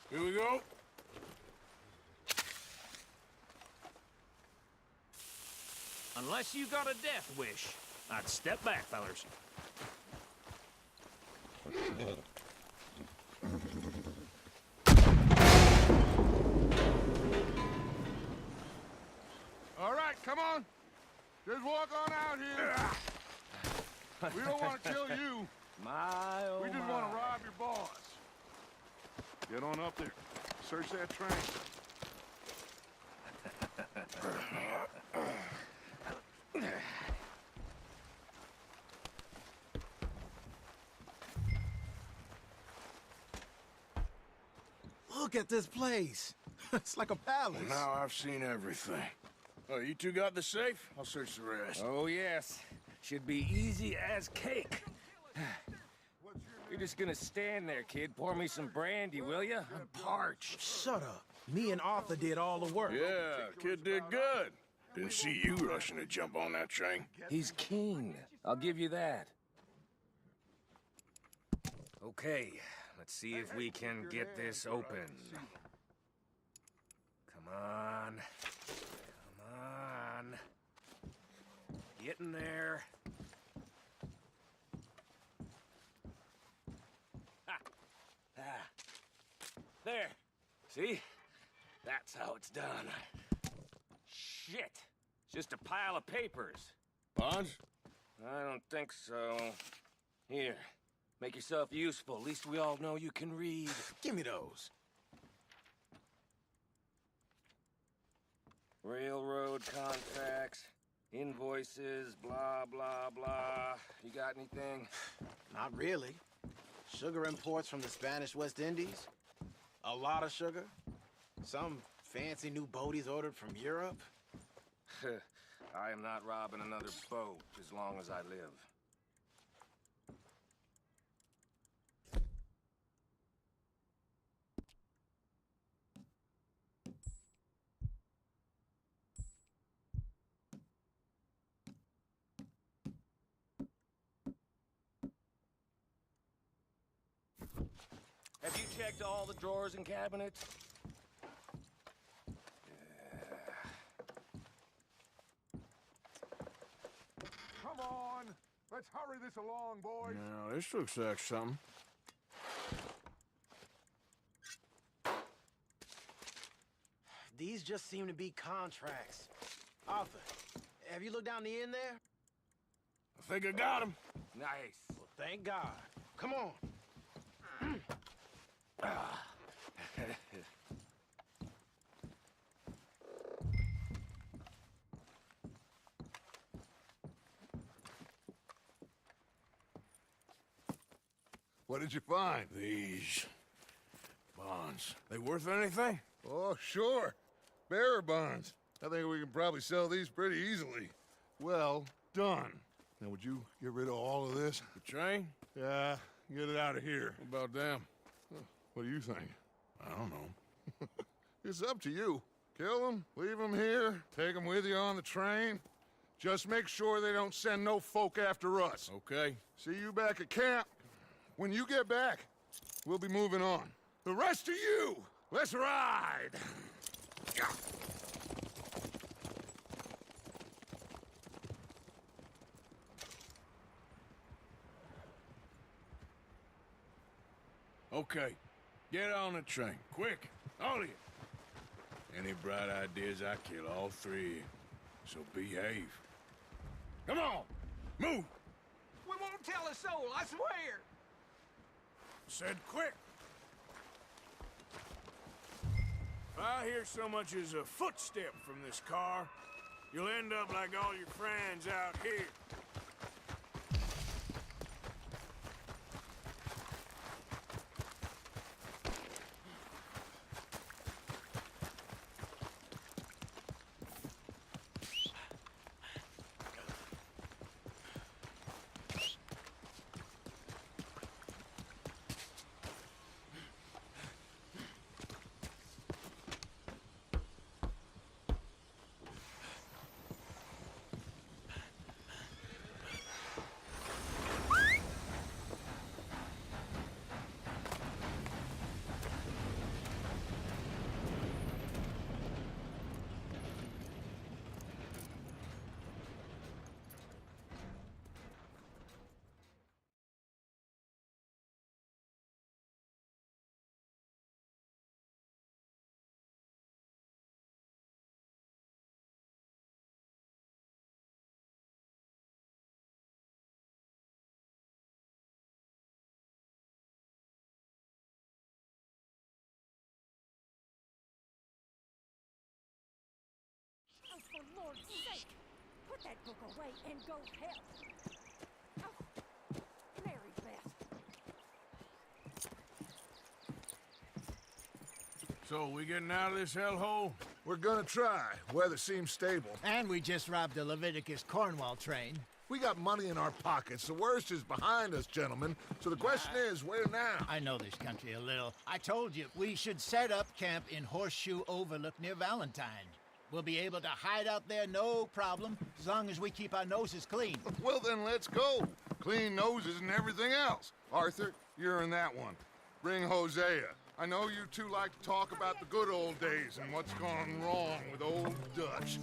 Here we go. Unless you got a death wish, I'd step back, fellers. All right, come on. Just walk on out here. We don't want to kill you. My, oh We just want to rob your boss. Get on up there. Search that train. Look at this place. It's like a palace. Now I've seen everything. Oh, you two got the safe? I'll search the rest. Oh, yes. Should be easy as cake. You're just gonna stand there, kid. Pour me some brandy, will ya? I'm parched. Shut up. Me and Arthur did all the work. Yeah, kid did good. Didn't see you rushing to jump on that train. He's keen. I'll give you that. Okay, let's see if we can get this open. Come on. Come on. Get in there. Ha. Ah. There. See? That's how it's done. Shit. It's just a pile of papers. Bonds? I don't think so. Here. Make yourself useful. At least we all know you can read. Give me those. Railroad contracts, invoices, blah, blah, blah. You got anything? Not really. Sugar imports from the Spanish West Indies. A lot of sugar. Some fancy new boaties ordered from Europe. I am not robbing another boat as long as I live. Have you checked all the drawers and cabinets? Come on! Let's hurry this along, boys. Now, this looks like something. These just seem to be contracts. Arthur, have you looked down the end there? I think I got him. Nice. Well, thank God. Come on. What did you find? These bonds. They worth anything? Oh, sure. Bearer bonds. I think we can probably sell these pretty easily. Well done. Now, would you get rid of all of this? The train? Yeah, get it out of here. What about them? What do you think? I don't know. It's up to you. Kill them, leave them here, take them with you on the train. Just make sure they don't send no folk after us. Okay. See you back at camp. When you get back, we'll be moving on. The rest of you, let's ride! Okay. Get on the train. Quick. All of you. Any bright ideas, I kill all three of you. So behave. Come on! Move! We won't tell a soul, I swear! Said quick! If I hear so much as a footstep from this car, you'll end up like all your friends out here. Oh, for Lord's sake! Put that book away and go help! Oh, Mary Beth. So, we getting out of this hellhole? We're gonna try. Weather seems stable. And we just robbed the Leviticus Cornwall train. We got money in our pockets. The worst is behind us, gentlemen. So the question is, where now? I know this country a little. I told you, we should set up camp in Horseshoe Overlook near Valentine. We'll be able to hide out there, no problem, as long as we keep our noses clean. Well, then let's go. Clean noses and everything else. Arthur, you're in that one. Bring Hosea. I know you two like to talk about the good old days and what's gone wrong with old Dutch.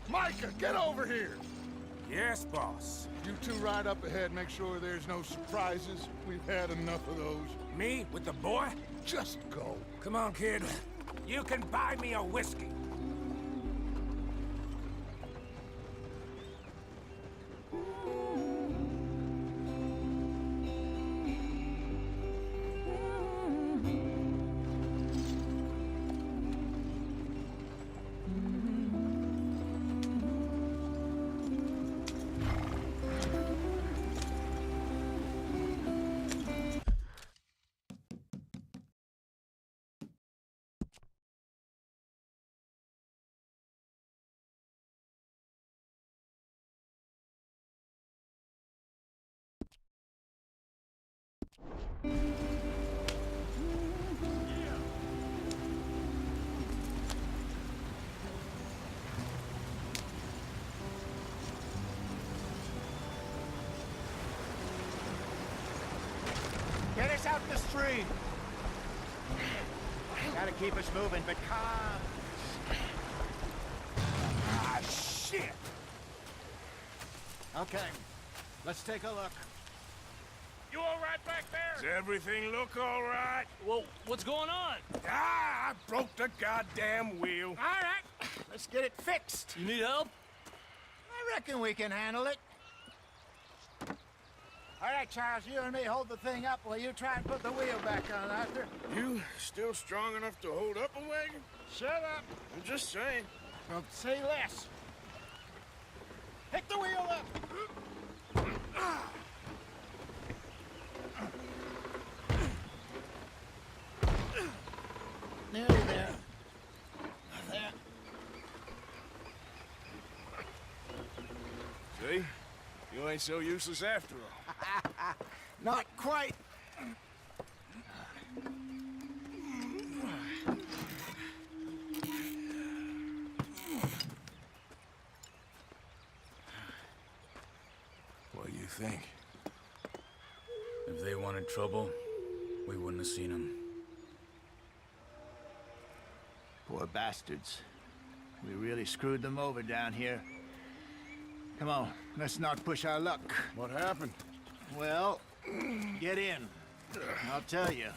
Micah, get over here! Yes, boss. You two ride up ahead, make sure there's no surprises. We've had enough of those. Me with the boy? Just go. Come on, kid. You can buy me a whiskey. Get us out the street. Gotta keep us moving, but calm. Ah, shit! Okay, let's take a look. You all right back there? Does everything look all right? Well, what's going on? Ah, I broke the goddamn wheel. All right, let's get it fixed. You need help? I reckon we can handle it. All right, Charles, you and me hold the thing up while you try and put the wheel back on, Arthur. You still strong enough to hold up a wagon? Shut up. I'm just saying. Don't say less. Pick the wheel up. Nearly there. There. See? You ain't so useless after all. Not quite. What do you think? If they wanted trouble, we wouldn't have seen them. Poor bastards. We really screwed them over down here. Come on, let's not push our luck. What happened? Well, get in. I'll tell you.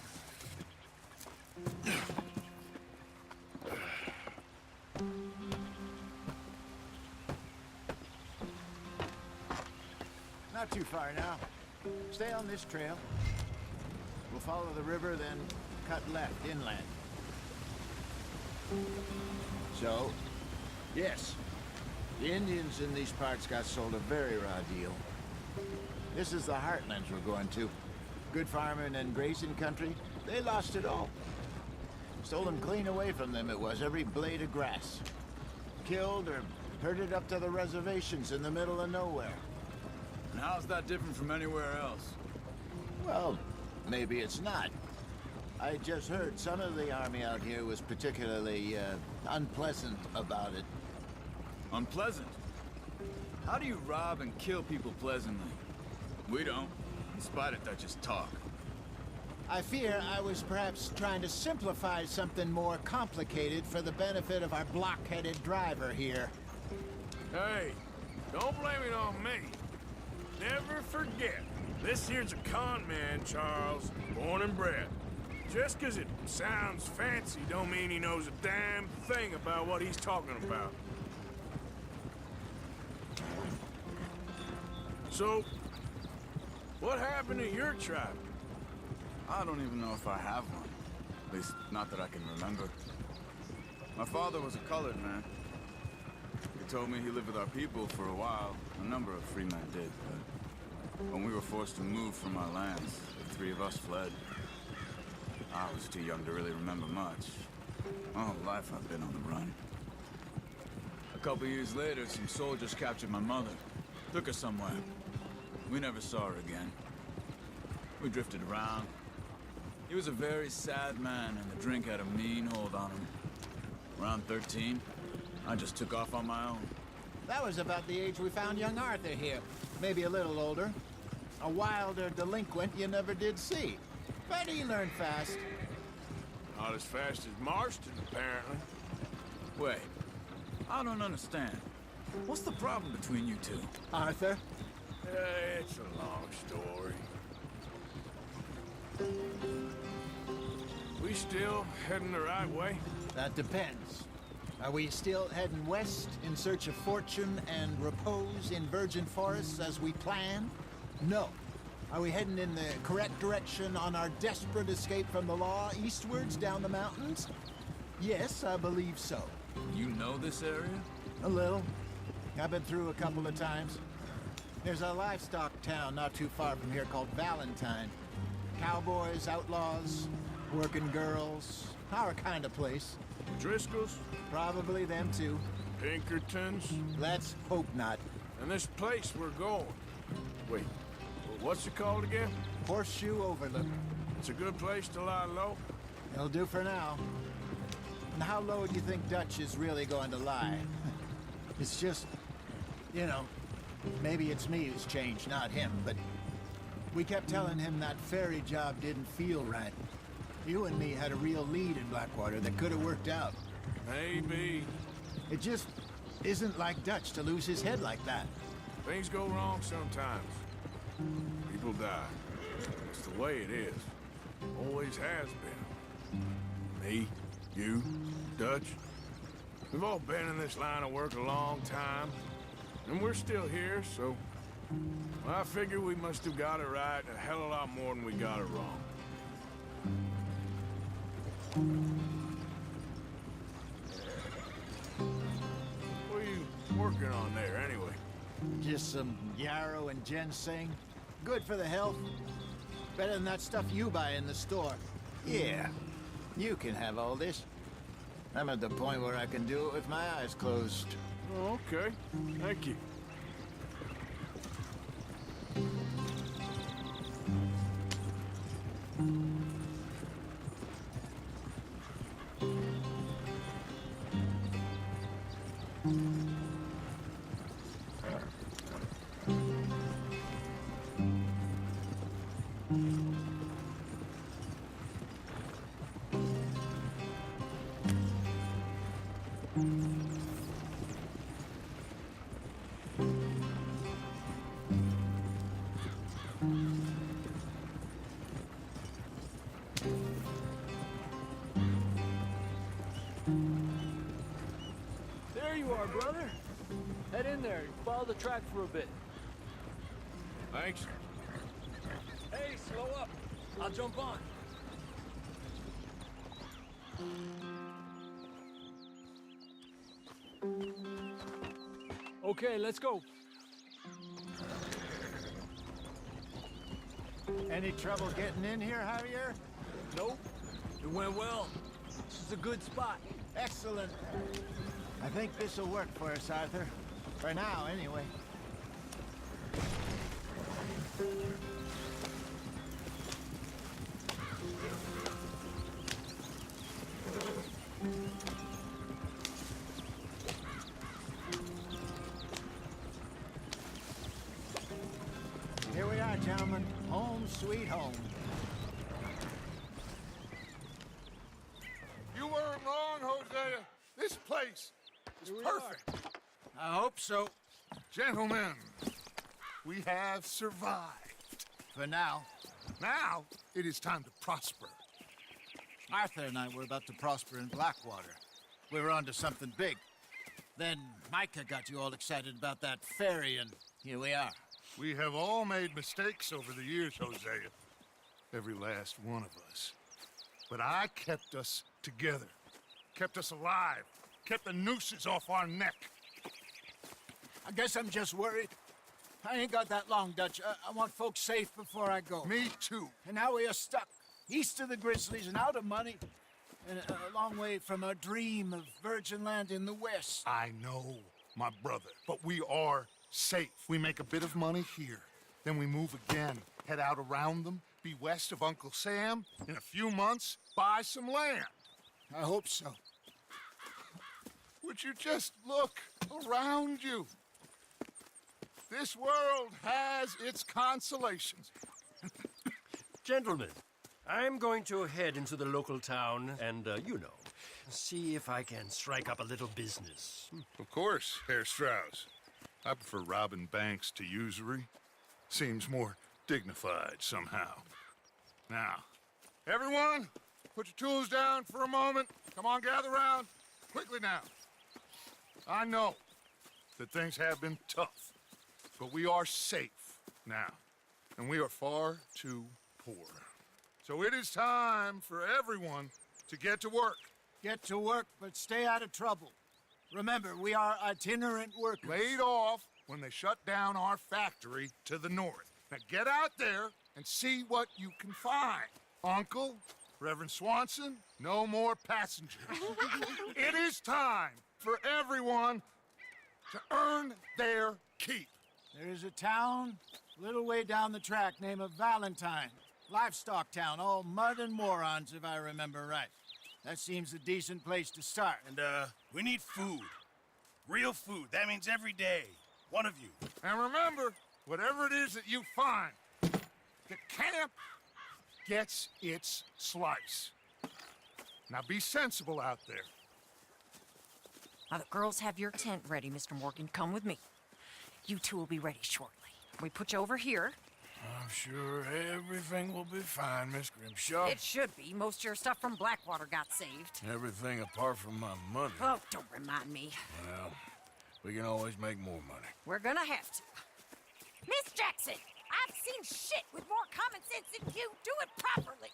Not too far now. Stay on this trail. We'll follow the river, then cut left inland. So, yes, the Indians in these parts got sold a very raw deal. This is the heartlands we're going to. Good farming and grazing country, they lost it all. Stolen clean away from them it was, every blade of grass. Killed or herded up to the reservations in the middle of nowhere. And how's that different from anywhere else? Well, maybe it's not. I just heard some of the army out here was particularly, unpleasant about it. Unpleasant? How do you rob and kill people pleasantly? We don't, in spite of Dutch's talk. I fear I was perhaps trying to simplify something more complicated for the benefit of our block-headed driver here. Hey, don't blame it on me. Never forget, this here's a con man, Charles, born and bred. Just 'cause it sounds fancy don't mean he knows a damn thing about what he's talking about. So, what happened to your tribe? I don't even know if I have one. At least, not that I can remember. My father was a colored man. He told me he lived with our people for a while. A number of free men did, but when we were forced to move from our lands, the three of us fled. I was too young to really remember much. My whole life I've been on the run. A couple years later, some soldiers captured my mother. Took her somewhere. We never saw her again. We drifted around. He was a very sad man, and the drink had a mean hold on him. Around 13, I just took off on my own. That was about the age we found young Arthur here. Maybe a little older. A wilder delinquent you never did see. But he learned fast. Not as fast as Marston, apparently. Wait, I don't understand. What's the problem between you two? Arthur? It's a long story. We still heading the right way? That depends. Are we still heading west in search of fortune and repose in virgin forests as we planned? No. Are we heading in the correct direction on our desperate escape from the law eastwards down the mountains? Yes, I believe so. You know this area? A little. I've been through a couple of times. There's a livestock town not too far from here called Valentine. Cowboys, outlaws, working girls, our kind of place. Driscoll's? Probably them too. Pinkertons? Let's hope not. And this place we're going. Wait, what's it called again? Horseshoe Overlook. It's a good place to lie low? It'll do for now. And how low do you think Dutch is really going to lie? It's just, you know, maybe it's me who's changed, not him, but we kept telling him that ferry job didn't feel right. You and me had a real lead in Blackwater that could have worked out. Maybe. It just isn't like Dutch to lose his head like that. Things go wrong sometimes. People die. It's the way it is. Always has been. Me, you, Dutch. We've all been in this line of work a long time. And we're still here, so... well, I figure we must have got it right a hell of a lot more than we got it wrong. What are you working on there, anyway? Just some yarrow and ginseng. Good for the health. Better than that stuff you buy in the store. Yeah, you can have all this. I'm at the point where I can do it with my eyes closed. Oh, okay. Thank you. There you are, brother. Head in there. Follow the track for a bit. Thanks. Hey, slow up. I'll jump on. Okay, let's go. Any trouble getting in here, Javier? Nope. It went well. This is a good spot. Excellent. I think this'll work for us, Arthur. For now, anyway. Here we are, gentlemen. Home sweet home. You weren't wrong, Hosea. This place is perfect. I hope so. Gentlemen, we have survived. For now. Now, it is time to prosper. Arthur and I were about to prosper in Blackwater. We were onto something big. Then Micah got you all excited about that ferry, and here we are. We have all made mistakes over the years, Hosea. Every last one of us. But I kept us together. Kept us alive. Kept the nooses off our neck. I guess I'm just worried. I ain't got that long, Dutch. I want folks safe before I go. Me too. And now we are stuck, east of the Grizzlies and out of money, and a long way from our dream of virgin land in the west. I know, my brother, but we are safe. We make a bit of money here, then we move again, head out around them, be west of Uncle Sam. In a few months, buy some land. I hope so. Would you just look around you? This world has its consolations. Gentlemen, I'm going to head into the local town and, you know, see if I can strike up a little business. Of course, Herr Strauss. I prefer robbing banks to usury. Seems more dignified somehow. Now, everyone, put your tools down for a moment. Come on, gather round. Quickly now. I know that things have been tough, but we are safe now, and we are far too poor. So it is time for everyone to get to work. Get to work, but stay out of trouble. Remember, we are itinerant workers. Laid off when they shut down our factory to the north. Now get out there and see what you can find. Uncle, Reverend Swanson, no more passengers. It is time for everyone to earn their keep. There is a town a little way down the track named Valentine. Livestock town, all mud and morons, if I remember right. That seems a decent place to start. And, we need food. Real food. That means every day. One of you. And remember, whatever it is that you find, the camp gets its slice. Now be sensible out there. Now the girls have your tent ready, Mr. Morgan. Come with me. You two will be ready shortly. We put you over here. I'm sure everything will be fine, Miss Grimshaw. It should be. Most of your stuff from Blackwater got saved. Everything apart from my money. Oh, don't remind me. Well, we can always make more money. We're gonna have to. Miss Jackson, I've seen shit with more common sense than you. Do it properly.